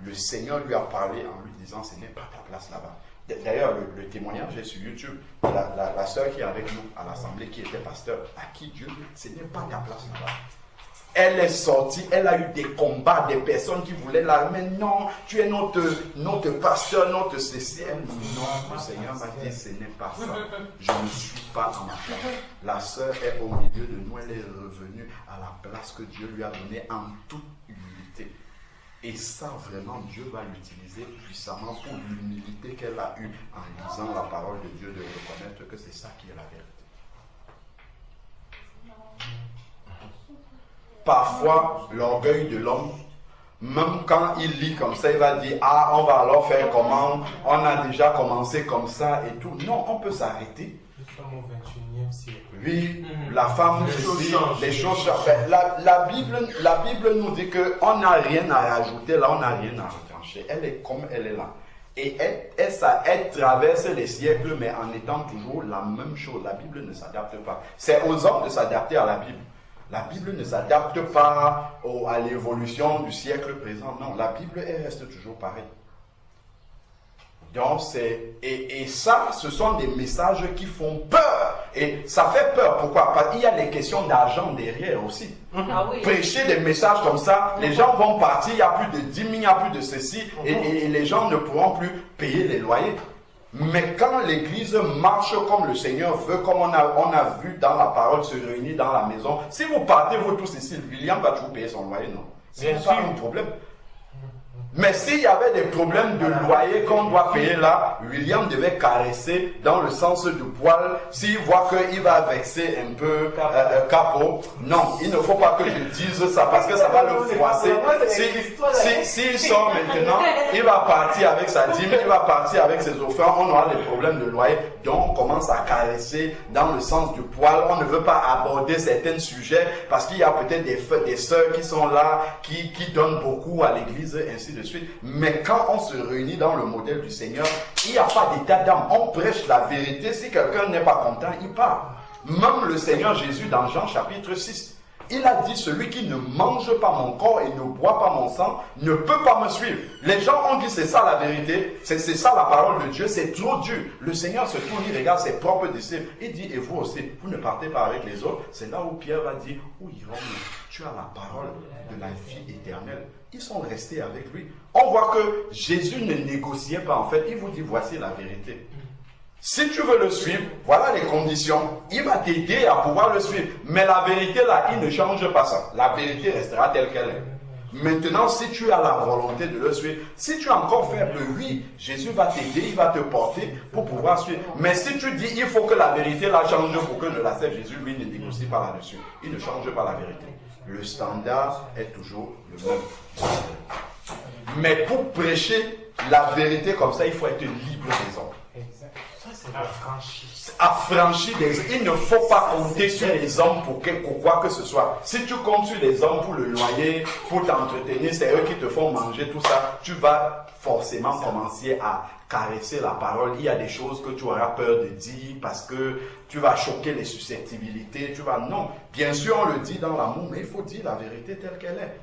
Le Seigneur lui a parlé en lui disant, ce n'est pas ta place là-bas. D'ailleurs, le témoignage est sur YouTube. La sœur qui est avec nous à l'assemblée, qui était pasteur, à qui Dieu dit, ce n'est pas ta place là-bas. Elle est sortie, elle a eu des combats, des personnes qui voulaient la, mais non, tu es notre pasteur, notre ceci. Elle dit non, le Seigneur m'a dit, ce n'est pas ça. Je ne suis pas en ma place. La sœur est au milieu de nous, elle est revenue à la place que Dieu lui a donnée en toute humilité. Et ça, vraiment, Dieu va l'utiliser puissamment pour l'humilité qu'elle a eue en lisant la parole de Dieu, de reconnaître que c'est ça qui est la vérité. Parfois, l'orgueil de l'homme, même quand il lit comme ça, il va dire, ah, on va alors faire comment, on a déjà commencé comme ça et tout. Non, on peut s'arrêter. Au 21e siècle. Oui, la femme, les choses changent. La Bible nous dit qu'on n'a rien à rajouter là, on n'a rien à retrancher. Elle est comme elle est là. Et elle traverse les siècles, mais en étant toujours la même chose. La Bible ne s'adapte pas. C'est aux hommes de s'adapter à la Bible. La Bible ne s'adapte pas à l'évolution du siècle présent. Non, la Bible, elle reste toujours pareille. Donc, et ça, ce sont des messages qui font peur. Et ça fait peur. Pourquoi? Parce qu'il y a les questions d'argent derrière aussi. Ah oui. Prêcher des messages comme ça, les gens vont partir, il n'y a plus de 10 000, il n'y a plus de ceci, et les gens ne pourront plus payer les loyers. Mais quand l'église marche comme le Seigneur veut, comme on a vu dans la parole se réunir dans la maison, si vous partez vous tous ici, William va toujours payer son loyer, non? C'est pas un problème. Mais s'il y avait des problèmes de loyer qu'on doit payer là, William devait caresser dans le sens du poil. S'il voit qu'il va vexer un peu Capo, non, il ne faut pas que je dise ça parce que ça va le froisser. S'il sort maintenant, il va partir avec sa dîme, il va partir avec ses offrandes, on aura des problèmes de loyer. Donc on commence à caresser dans le sens du poil. On ne veut pas aborder certains sujets parce qu'il y a peut-être des sœurs qui sont là, qui donnent beaucoup à l'église, ainsi de de suite. Mais quand on se réunit dans le modèle du Seigneur, il n'y a pas d'état d'âme. On prêche la vérité. Si quelqu'un n'est pas content, il part. Même le Seigneur Jésus dans Jean chapitre 6, il a dit, celui qui ne mange pas mon corps et ne boit pas mon sang ne peut pas me suivre. Les gens ont dit, c'est ça la vérité, c'est ça la parole de Dieu, c'est trop dur. Le Seigneur se tourne, il regarde ses propres disciples, il dit, et vous aussi, vous ne partez pas avec les autres. C'est là où Pierre va dire, où irons-nous? Tu as la parole de la vie éternelle. Ils sont restés avec lui. On voit que Jésus ne négociait pas en fait, il vous dit, voici la vérité. Si tu veux le suivre, voilà les conditions. Il va t'aider à pouvoir le suivre. Mais la vérité là, il ne change pas ça. La vérité restera telle qu'elle est. Maintenant, si tu as la volonté de le suivre, si tu es encore faible, oui, Jésus va t'aider, il va te porter pour pouvoir suivre. Mais si tu dis, il faut que la vérité là change pour que je l'accepte, Jésus, lui, ne négocie pas là-dessus. Il ne change pas la vérité. Le standard est toujours le même. Mais pour prêcher la vérité comme ça, il faut être libre des hommes. Affranchi des hommes. Il ne faut pas compter sur les hommes pour quoi que ce soit. Si tu comptes sur les hommes pour le noyer, pour t'entretenir, c'est eux qui te font manger tout ça, tu vas forcément commencer à caresser la parole. Il y a des choses que tu auras peur de dire parce que tu vas choquer les susceptibilités. Non, bien sûr on le dit dans l'amour, mais il faut dire la vérité telle qu'elle est.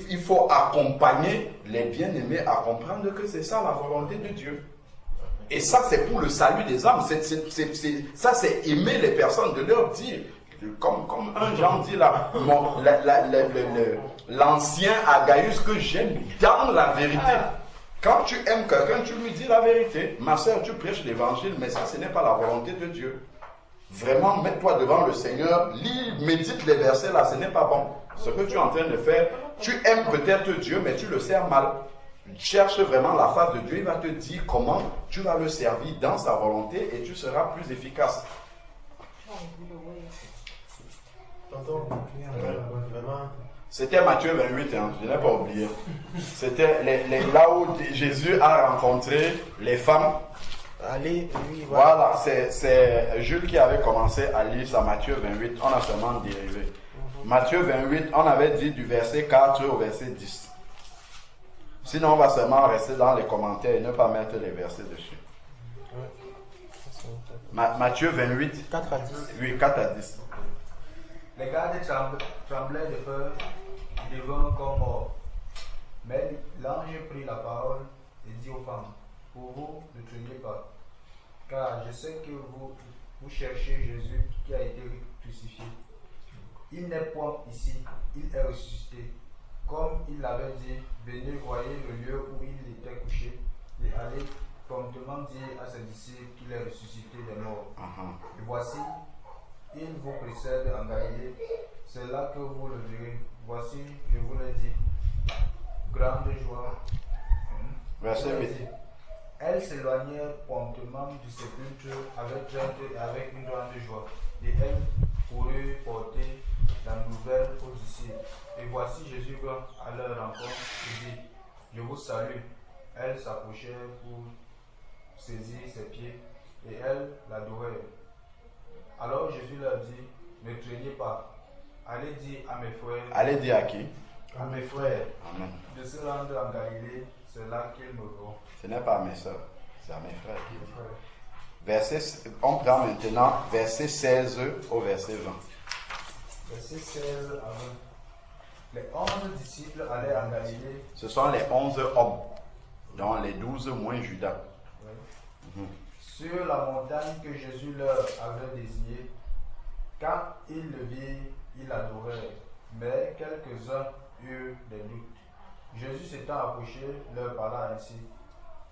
Il faut accompagner les bien-aimés à comprendre que c'est ça la volonté de Dieu. Et ça, c'est pour le salut des âmes. Ça, c'est aimer les personnes, de leur dire, comme un Jean dit là, l'ancien Agaius que j'aime dans la vérité. Quand tu aimes quelqu'un, tu lui dis la vérité. Ma soeur, tu prêches l'évangile, mais ça, ce n'est pas la volonté de Dieu. Vraiment, mets-toi devant le Seigneur, lis, médite les versets là, ce n'est pas bon. Ce que tu es en train de faire, tu aimes peut-être Dieu, mais tu le sers mal. Cherche vraiment la face de Dieu, il va te dire comment tu vas le servir dans sa volonté et tu seras plus efficace. C'était Matthieu 28, hein, je n'ai pas oublié. C'était là où Jésus a rencontré les femmes. Allez, oui, voilà, c'est Jules qui avait commencé à lire ça, Matthieu 28, on a seulement dérivé. Matthieu 28, on avait dit du verset 4 au verset 10. Sinon, on va seulement rester dans les commentaires et ne pas mettre les versets dessus. Matthieu 28, 4 à 10. Oui, 4 à 10. Les gardes tremblaient de peur, ils devinrent comme morts. Mais l'ange prit la parole et dit aux femmes, pour vous, ne craignez pas, car je sais que vous cherchez Jésus qui a été crucifié. Il n'est point ici, il est ressuscité. Comme il l'avait dit, venez voyez le lieu où il était couché et allez promptement dire à ses disciples qu'il est ressuscité des morts. Et voici, il vous précède en Galilée, c'est là que vous le verrez. Voici, je vous l'ai dit, grande joie. Verset 8. Elles s'éloignèrent promptement du sépulcre avec crainte et avec une grande joie. Et elles coururent porter la nouvelle aux disciples. Et voici Jésus vint à leur rencontre et dit, je vous salue. Elles s'approchèrent pour saisir ses pieds et elles l'adorèrent. Alors Jésus leur dit, ne craignez pas. Allez dire à mes frères. Allez dire à qui? À mes frères. Amen. De se rendre en Galilée, c'est là qu'ils me verront. Ce n'est pas à mes soeurs, c'est à mes frères. Verset, on prend maintenant verset 16 au verset 20. Verset 16 à 20. Les 11 disciples allaient en Galilée. Ce sont les 11 hommes, dont les 12 moins Judas. Oui. Sur la montagne que Jésus leur avait désignée, quand ils le virent, ils l'adorèrent. Mais quelques-uns eurent des doutes. Jésus s'étant approché, leur parla ainsi.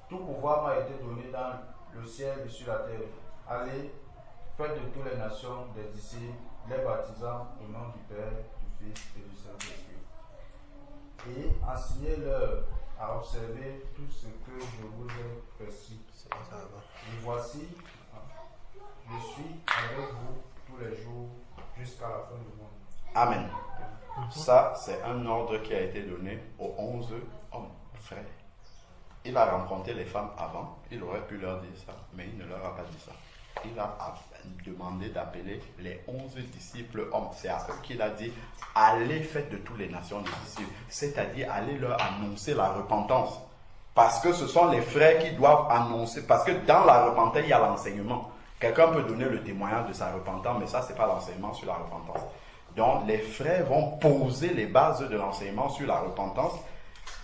Tout pouvoir m'a été donné dans le ciel et sur la terre. Allez, faites de toutes les nations des disciples, les baptisant au nom du Père, du Fils et du Saint-Esprit. Et enseignez-leur à observer tout ce que je vous ai prescrit. Et voici, je suis avec vous tous les jours jusqu'à la fin du monde. Amen. Ça, c'est un ordre qui a été donné aux 11 hommes, frères. Il a rencontré les femmes avant, il aurait pu leur dire ça, mais il ne leur a pas dit ça. il a demandé d'appeler les 11 disciples hommes. C'est à eux qu'il a dit, allez, faites de toutes les nations des disciples. C'est-à-dire, allez leur annoncer la repentance. Parce que ce sont les frères qui doivent annoncer. Parce que dans la repentance, il y a l'enseignement. Quelqu'un peut donner le témoignage de sa repentance, mais ça, ce n'est pas l'enseignement sur la repentance. Donc, les frères vont poser les bases de l'enseignement sur la repentance.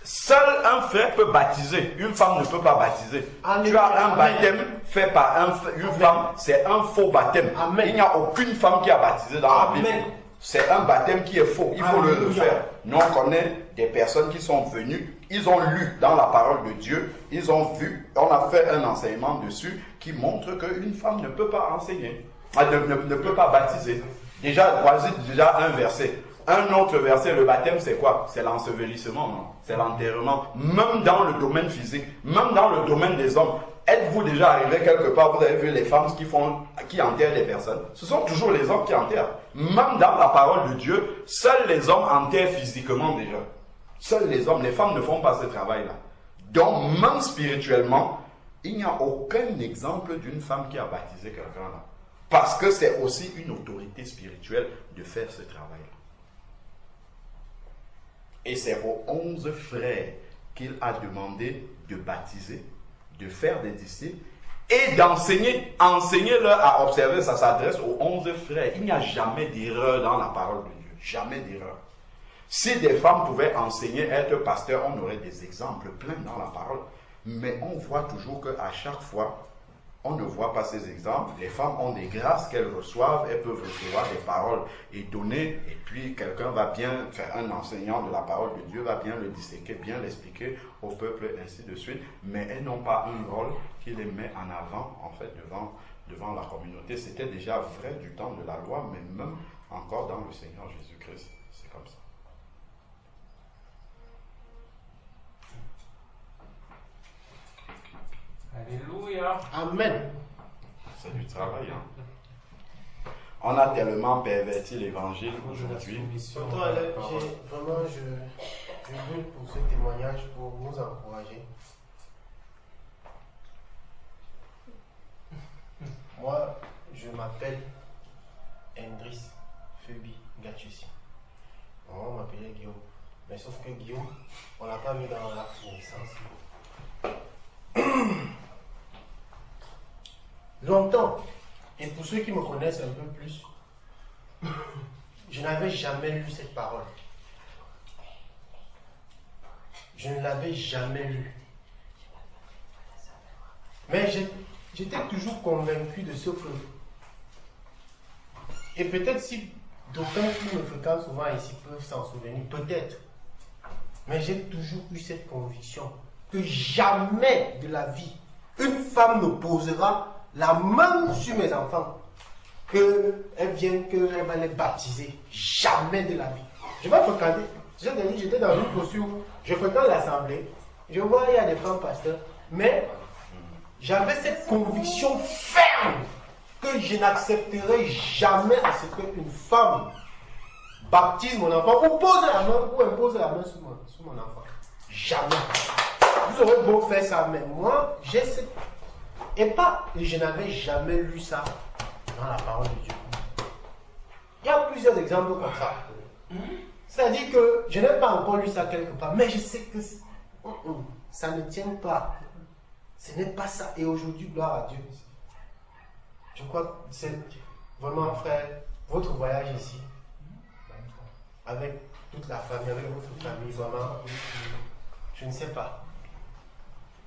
Seul un frère peut baptiser. Une femme ne peut pas baptiser. Amen. Tu as un baptême fait par une femme, c'est un faux baptême. Amen. Il n'y a aucune femme qui a baptisé dans la Bible. C'est un baptême qui est faux. Il faut le faire. Nous, on connaît des personnes qui sont venues, ils ont lu dans la parole de Dieu, ils ont vu, on a fait un enseignement dessus qui montre qu'une femme ne peut pas enseigner, ne peut pas baptiser. Déjà, voici déjà un verset. Un autre verset, le baptême, c'est quoi? C'est l'ensevelissement, non? C'est l'enterrement. Même dans le domaine physique, même dans le domaine des hommes. Êtes-vous déjà arrivé quelque part, vous avez vu les femmes qui enterrent les personnes? Ce sont toujours les hommes qui enterrent. Même dans la parole de Dieu, seuls les hommes enterrent physiquement déjà. Seuls les hommes, les femmes ne font pas ce travail-là. Donc, même spirituellement, il n'y a aucun exemple d'une femme qui a baptisé quelqu'un là. Parce que c'est aussi une autorité spirituelle de faire ce travail-là. Et c'est aux 11 frères qu'il a demandé de baptiser, de faire des disciples et d'enseigner. Enseigner-leur à observer, ça s'adresse aux 11 frères. Il n'y a jamais d'erreur dans la parole de Dieu. Jamais d'erreur. Si des femmes pouvaient enseigner, être pasteurs, on aurait des exemples pleins dans la parole. Mais on voit toujours qu'à chaque fois, on ne voit pas ces exemples. Les femmes ont des grâces qu'elles reçoivent, elles peuvent recevoir des paroles et donner, et puis quelqu'un va bien faire, un enseignant de la parole de Dieu va bien le disséquer, bien l'expliquer au peuple, ainsi de suite. Mais elles n'ont pas un rôle qui les met en avant, en fait, devant la communauté. C'était déjà vrai du temps de la loi, mais même encore dans le Seigneur Jésus-Christ. C'est comme ça. Alléluia. Amen. C'est du travail, hein. On a tellement perverti l'évangile aujourd'hui. Surtout, vraiment, je brûle pour ce témoignage, pour nous encourager. Moi, je m'appelle Endris Phoebe Gatchussi. On m'appelait Guillaume. Mais sauf que Guillaume, on ne l'a pas mis dans l'acte de naissance. Longtemps, et pour ceux qui me connaissent un peu plus, je n'avais jamais lu cette parole. Je ne l'avais jamais lue. Mais j'étais toujours convaincu de ce que... Et peut-être si d'aucuns qui me fréquentent souvent ici peuvent s'en souvenir, peut-être. Mais j'ai toujours eu cette conviction que jamais de la vie, une femme ne posera la main sur mes enfants, qu'elle vienne, qu'elle va les baptiser. Jamais de la vie. Je vais fréquenter. J'étais dans une posture où je fréquente l'assemblée. Je vois il y a des femmes pasteurs, mais j'avais cette conviction ferme que je n'accepterai jamais à ce qu'une femme baptise mon enfant ou pose la main ou impose la main sur mon enfant. Jamais. Vous aurez beau faire ça, mais moi, j'ai cette... Et je n'avais jamais lu ça dans la parole de Dieu. Il y a plusieurs exemples comme ça. C'est-à-dire que je n'ai pas encore lu ça quelque part, mais je sais que ça ne tient pas. Ce n'est pas ça. Et aujourd'hui, gloire à Dieu. Je crois que c'est vraiment, frère, votre voyage ici, avec toute la famille, avec votre famille, vraiment, je ne sais pas.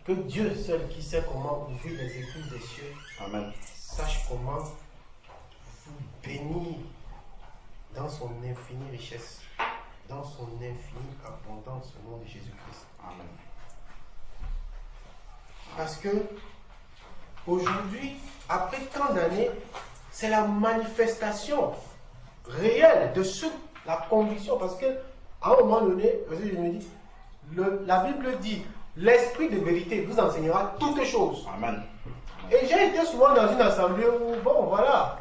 Que Dieu seul qui sait comment ouvrir les écluses des cieux, Amen, sache comment vous bénir dans son infinie richesse, dans son infinie abondance au nom de Jésus-Christ. Amen. Parce que aujourd'hui, après tant d'années, c'est la manifestation réelle de la conviction. Parce que à un moment donné, je me dis, la Bible dit, l'esprit de vérité vous enseignera toutes choses. Amen. Et j'ai été souvent dans une assemblée où, bon, voilà,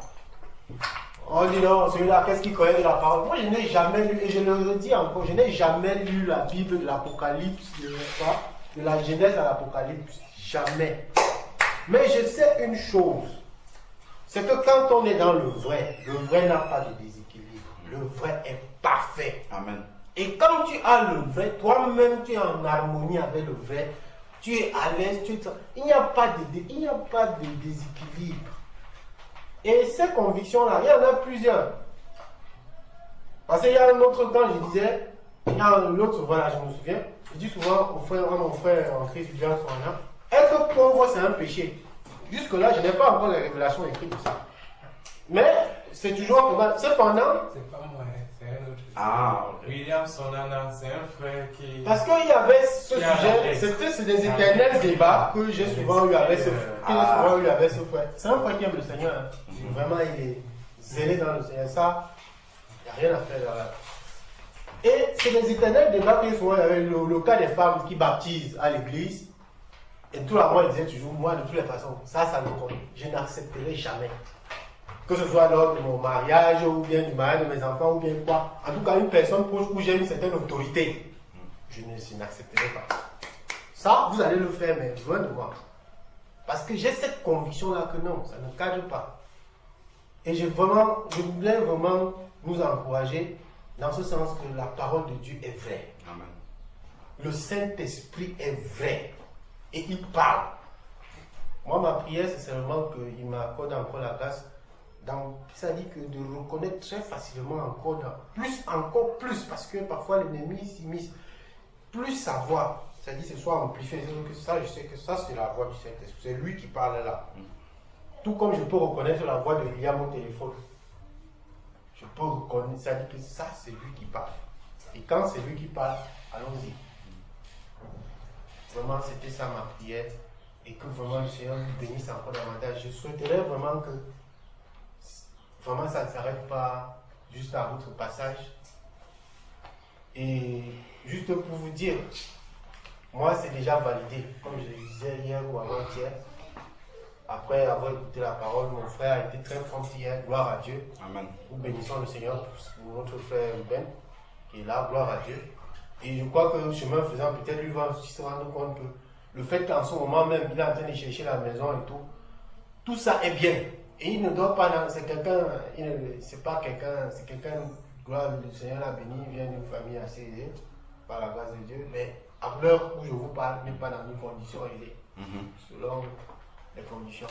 on dit non, celui-là, qu'est-ce qu'il connaît de la parole? Moi, je n'ai jamais lu, et je le redis encore, je n'ai jamais lu la Bible de l'Apocalypse, de la Genèse à l'Apocalypse. Jamais. Mais je sais une chose, c'est que quand on est dans le vrai n'a pas de déséquilibre. Le vrai est parfait. Amen. Et quand tu as le vrai, toi-même tu es en harmonie avec le vrai, tu es à l'aise, il n'y a pas de déséquilibre. Et ces convictions-là, il y en a plusieurs. Parce qu'il y a un autre temps, je disais, il y a un autre, voilà, je me souviens, je dis souvent à mon frère en Christ, Julien Soana, être pauvre, c'est un péché. Jusque-là, je n'ai pas encore les révélations écrites de ça. Mais c'est toujours, cependant. C'est pas moi, c'est un autre. Ah, ok. William Sonana, c'est un frère qui. Parce qu'il y avait ce sujet, c'est des éternels débats que j'ai souvent eu avec ce frère. C'est un frère qui aime le Seigneur. Hein. Vraiment, il est zélé dans le Seigneur. Ça, il n'y a rien à faire là. Et c'est des éternels débats que souvent il y avait le cas des femmes qui baptisent à l'église. Et tout le monde disait toujours, moi de toutes les façons, ça me compte. Je n'accepterai jamais. Que ce soit lors de mon mariage ou bien du mariage de mes enfants ou bien quoi. En tout cas, une personne proche où j'ai une certaine autorité, je n'accepterai pas. Ça, vous allez le faire, mais loin de moi. Parce que j'ai cette conviction-là que non, ça ne cadre pas. Et je voulais vraiment nous encourager dans ce sens que la parole de Dieu est vraie. Amen. Le Saint-Esprit est vrai. Et il parle. Moi, ma prière, c'est seulement qu'il m'accorde encore la grâce. Ça dit que de reconnaître très facilement encore plus, parce que parfois l'ennemi s'immisce. Plus sa voix, ça dit que ce soit amplifié. Que ça, je sais que ça, c'est la voix du Saint-Esprit. C'est lui qui parle là. Tout comme je peux reconnaître la voix de William au téléphone. Je peux reconnaître, ça dit que ça, c'est lui qui parle. Et quand c'est lui qui parle, allons-y. Vraiment, c'était ça ma prière. Et que vraiment le Seigneur nous bénisse encore davantage. Je souhaiterais vraiment que vraiment ça ne s'arrête pas juste à votre passage. Et juste pour vous dire, moi c'est déjà validé. Comme je le disais hier ou avant-hier, après avoir écouté la parole, mon frère a été très prompt hier. Gloire à Dieu. Amen. Nous bénissons le Seigneur pour notre frère Ruben qui est là. Gloire à Dieu. Et je crois que chemin faisant, peut-être lui va aussi se rendre compte que le fait qu'en ce moment même, il est en train de chercher la maison et tout ça est bien. Et il ne doit pas, c'est quelqu'un, c'est pas quelqu'un, c'est quelqu'un, gloire, le Seigneur l'a béni, il vient d'une famille assez aisée, par la grâce de Dieu, mais à l'heure où je vous parle, il n'est pas dans une condition aisée, selon les conditions.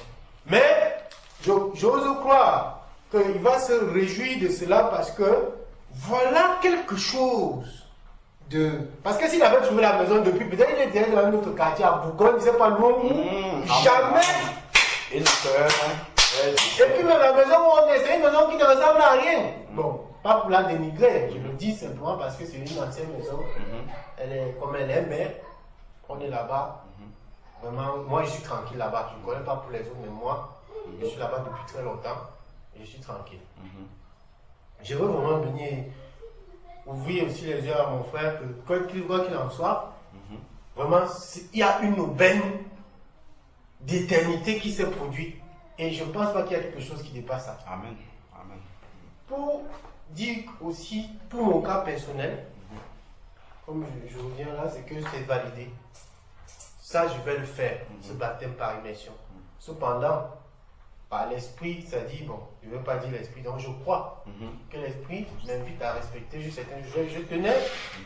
Mais, j'ose croire qu'il va se réjouir de cela parce que voilà quelque chose. Parce que s'il avait trouvé la maison depuis, peut-être il était dans un autre quartier à Bourgogne, il ne sait pas loin où. Jamais. Une sœur. Et puis même la maison où on est, c'est une maison qui ne ressemble à rien. Bon, pas pour la dénigrer, je le dis simplement parce que c'est une ancienne maison. Elle est comme elle est, mais on est là-bas. Vraiment, moi je suis tranquille là-bas. Je ne connais pas pour les autres, mais moi, je suis là-bas depuis très longtemps et je suis tranquille. Je veux vraiment venir ouvrir aussi les yeux à mon frère que quoi qu'il en soit, vraiment, il y a une aubaine d'éternité qui s'est produite. Et je ne pense pas qu'il y a quelque chose qui dépasse ça. Amen. Amen. Pour dire aussi, pour mon cas personnel, comme je reviens là, c'est que c'est validé. Ça, je vais le faire, ce baptême par immersion. Cependant, par l'esprit, ça dit, bon, je ne veux pas dire l'esprit, donc je crois que l'esprit m'invite à respecter juste certaines choses. Je tenais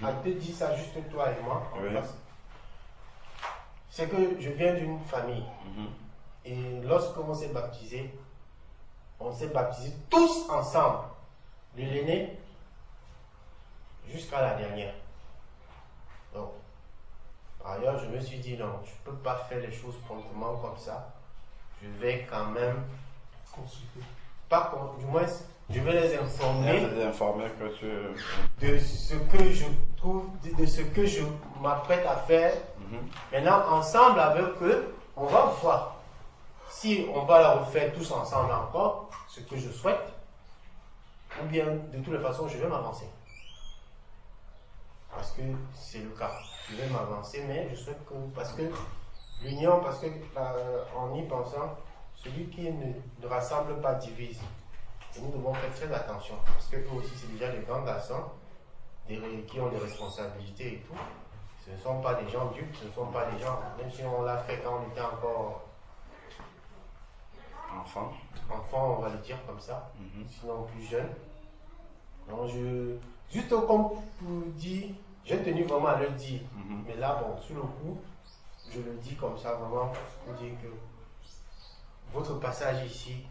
à te dire ça, juste toi et moi, en face. C'est que je viens d'une famille. Et lorsqu'on s'est baptisé tous ensemble, de l'aîné jusqu'à la dernière. Donc, par ailleurs, je me suis dit non, je ne peux pas faire les choses promptement comme ça. Je vais quand même consulter. Du moins, je vais les informer. De ce que je trouve, de ce que je m'apprête à faire. Maintenant, ensemble avec eux, on va voir. Si on va la refaire tous ensemble encore, ce que je souhaite, ou bien de toutes les façons, je vais m'avancer. Parce que c'est le cas. Je vais m'avancer, mais je souhaite que, parce que l'union, parce que en y pensant, celui qui ne rassemble pas divise. Et nous devons faire très attention, parce que eux aussi, c'est déjà des grands garçons qui ont des responsabilités et tout. Ce ne sont pas des gens dupes, ce ne sont pas des gens, même si on l'a fait quand on était encore Enfant. Enfant, on va le dire comme ça. Sinon plus jeune. Donc juste comme pour dire, j'ai tenu vraiment à le dire. Mais là, bon, sur le coup, je le dis comme ça vraiment pour dire que votre passage ici,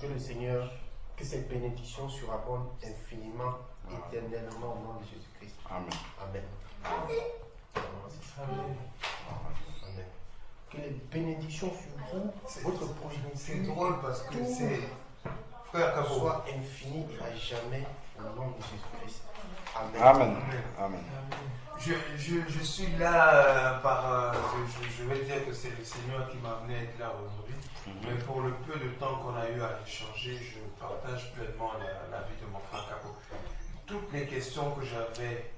que le Seigneur, que cette bénédiction surabonde infiniment, éternellement au nom de Jésus-Christ. Amen. Amen. Amen. Que les bénédictions sur vous, votre progéniture, c'est drôle parce que c'est frère Cabo, soit infini et à jamais au nom de Jésus-Christ. Amen. Amen. Amen. Je suis là je vais dire que c'est le Seigneur qui m'a amené à être là aujourd'hui. Mais pour le peu de temps qu'on a eu à échanger, je partage pleinement la vie de mon frère Cabo. Toutes les questions que j'avais,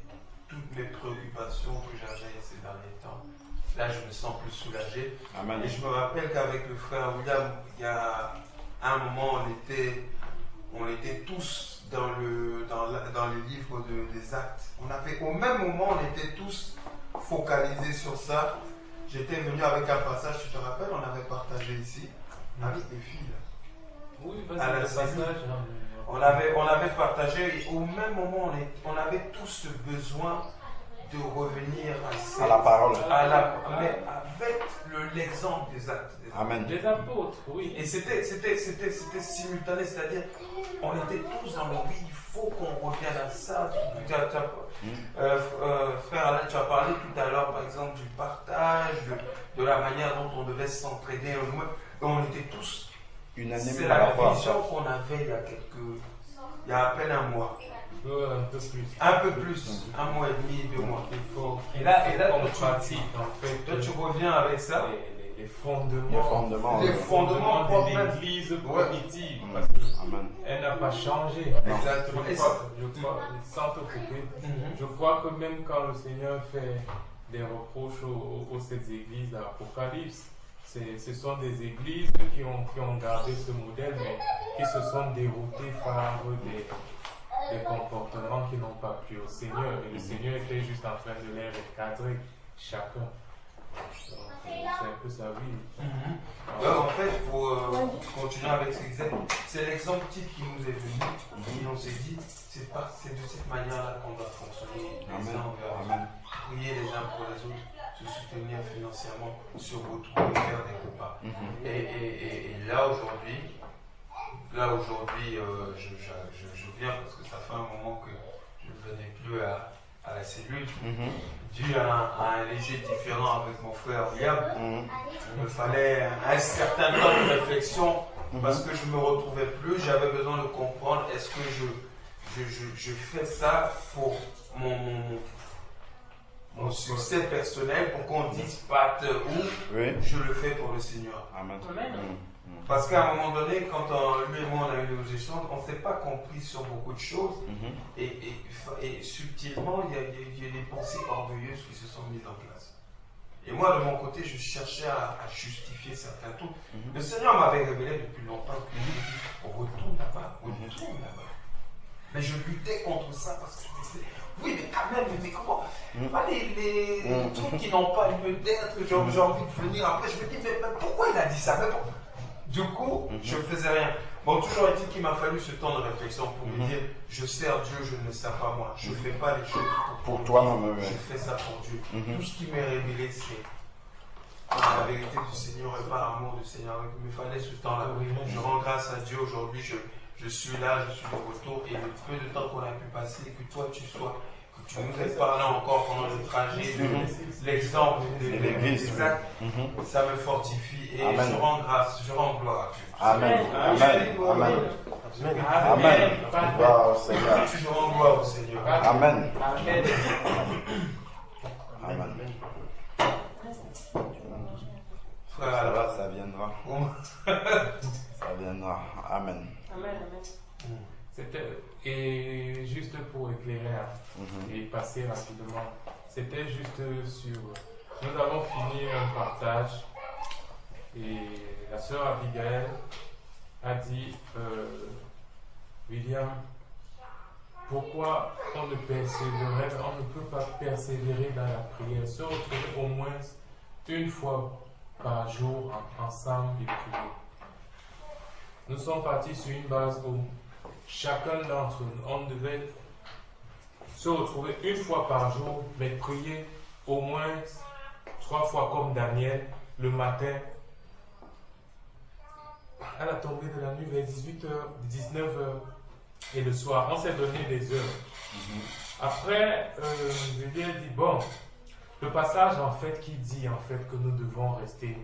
toutes les préoccupations que j'avais ces derniers temps, là je me sens plus soulagé. Amen. Et je me rappelle qu'avec le frère William, il y a un moment, on était tous dans le livre des actes. Au même moment, on était tous focalisés sur ça. J'étais venu avec un passage, tu te rappelles, on avait partagé ici, avec les filles. Oui, à la passage. On avait partagé, et au même moment, on avait tous ce besoin de revenir à la parole. Mais avec l'exemple des actes. Amen. Des apôtres, oui. Et c'était simultané, c'est-à-dire, on était tous dans le oui, il faut qu'on revienne à ça. Frère Alain, tu as parlé tout à l'heure, par exemple, du partage, de la manière dont on devait s'entraider. On était tous unanimes. C'est la vision qu'on avait il y a à peine un mois. Un peu plus. Un peu plus, un mois et demi, 2 mois. Et là, on pratique, en fait. Toi, tu reviens avec ça. Les fondements. Les fondements de l'Église primitive. Parce qu'elle n'a pas changé. Exactement. Je crois, sans te couper, je crois que même quand le Seigneur fait des reproches aux 7 églises d'Apocalypse, ce sont des églises qui ont gardé ce modèle, mais qui se sont déroutées par des comportements qui n'ont pas plu au Seigneur. Et le Seigneur était juste en train de les recadrer, chacun. C'est un peu ça, oui. Donc, en fait, pour continuer avec ce exemple, c'est l'exemple type qui nous est venu. Et on s'est dit, c'est de cette manière-là qu'on doit fonctionner les uns envers les autres, prier les uns pour les autres, se soutenir financièrement, se retrouver, faire des repas. Et là aujourd'hui, je viens parce que ça fait un moment que je ne venais plus à la cellule, dû à un léger différend avec mon frère William. Il me fallait un certain temps de réflexion parce que je ne me retrouvais plus. J'avais besoin de comprendre, est-ce que je fais ça pour mon succès personnel, pour qu'on dise pas où, je le fais pour le Seigneur. Amen. Parce qu'à un moment donné, quand lui et moi on a eu des échanges, on ne s'est pas compris sur beaucoup de choses. Et subtilement, il y a des pensées orgueilleuses qui se sont mises en place. Et moi, de mon côté, je cherchais à justifier certains trucs. Le Seigneur m'avait révélé depuis longtemps que lui dit, retourne là-bas. Mais je luttais contre ça parce que je me disais, oui, mais quand même, mais comment pas les trucs qui n'ont pas lieu d'être, j'ai envie de venir après. Je me dis, mais pourquoi il a dit ça? Du coup, je ne faisais rien. Bon, toujours est-il qu'il m'a fallu ce temps de réflexion pour me dire, je sers Dieu, je ne sers pas moi. Je ne fais pas les choses pour toi. Je fais ça pour Dieu. Tout ce qui m'est révélé, c'est la vérité du Seigneur et par amour du Seigneur. Il me fallait ce temps-là. Je rends grâce à Dieu aujourd'hui. Je suis là, je suis de retour. Et le peu de temps qu'on a pu passer, que toi tu sois, que tu nous aies parlé encore pendant le trajet, l'exemple de l'Église, ça me fortifie. Et Amen. je rends grâce, je rends gloire à Dieu. Amen. Gloire au Seigneur. Je rends gloire au Seigneur. Amen. Frère, ça viendra. Ça viendra. Amen. Et juste pour éclairer et passer rapidement, c'était juste sur... Nous avons fini un partage et la sœur Abigail a dit, William, pourquoi on ne peut pas persévérer dans la prière, se retrouver au moins une fois par jour ensemble et prier. Nous sommes partis sur une base où chacun d'entre nous, on devait se retrouver une fois par jour, mais prier au moins 3 fois comme Daniel, le matin, à la tombée de la nuit vers 18h, 19h, et le soir. On s'est donné des heures. Après, je lui ai dit, bon, le passage en fait qui dit en fait que nous devons rester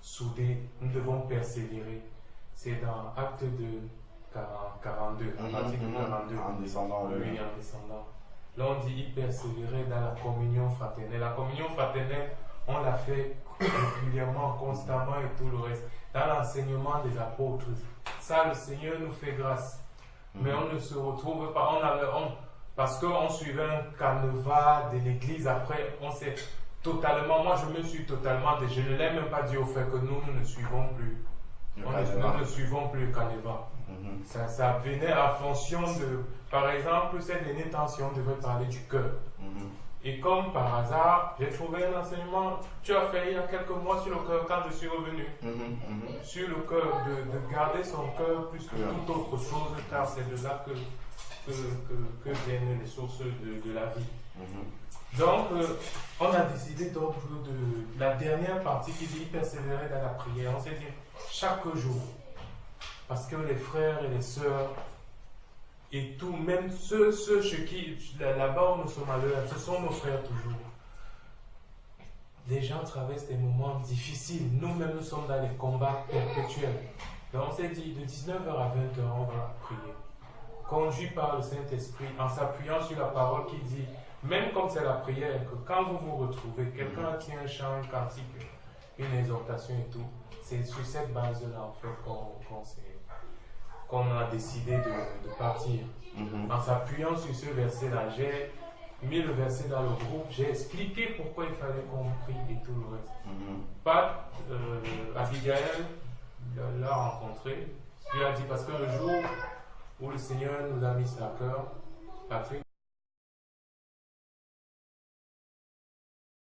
soudés, nous devons persévérer, c'est dans Acte de 42, article 42. En descendant, oui, en descendant. Là, on dit y persévérer dans la communion fraternelle. La communion fraternelle, on la fait régulièrement, constamment et tout le reste. Dans l'enseignement des apôtres, ça, le Seigneur nous fait grâce. Mais on ne se retrouve pas, parce qu'on suivait un canevas de l'église, après, on s'est totalement, moi je me suis totalement, je ne l'ai même pas dit au fait que nous ne suivons plus. Nous ne suivons plus le canevas. Ça venait en fonction de, par exemple, cette année tension, on devait parler du cœur. Et comme par hasard, j'ai trouvé un enseignement, tu as fait il y a quelques mois sur le cœur quand je suis revenu. Sur le cœur, de garder son cœur plus que toute autre chose, car c'est de là que viennent les sources de la vie. Donc, on a décidé donc de la dernière partie qui dit persévérer dans la prière. On s'est dit chaque jour, parce que les frères et les sœurs, et tout, même ceux chez qui, là-bas où nous sommes à l'heure, ce sont nos frères toujours. Les gens traversent des moments difficiles. Nous-mêmes, nous sommes dans les combats perpétuels. Donc on s'est dit, de 19h à 20h, on va prier. Conduit par le Saint-Esprit, en s'appuyant sur la parole qui dit, même comme c'est la prière, que quand vous vous retrouvez, quelqu'un tient un chant, un cantique, une exhortation et tout, c'est sur cette base-là, en fait, qu'on a décidé de partir. En s'appuyant sur ce verset-là, j'ai mis le verset dans le groupe, j'ai expliqué pourquoi il fallait qu'on prie et tout le reste. Pat, Abigail l'a rencontré, lui a dit parce que le jour où le Seigneur nous a mis à cœur, Patrick,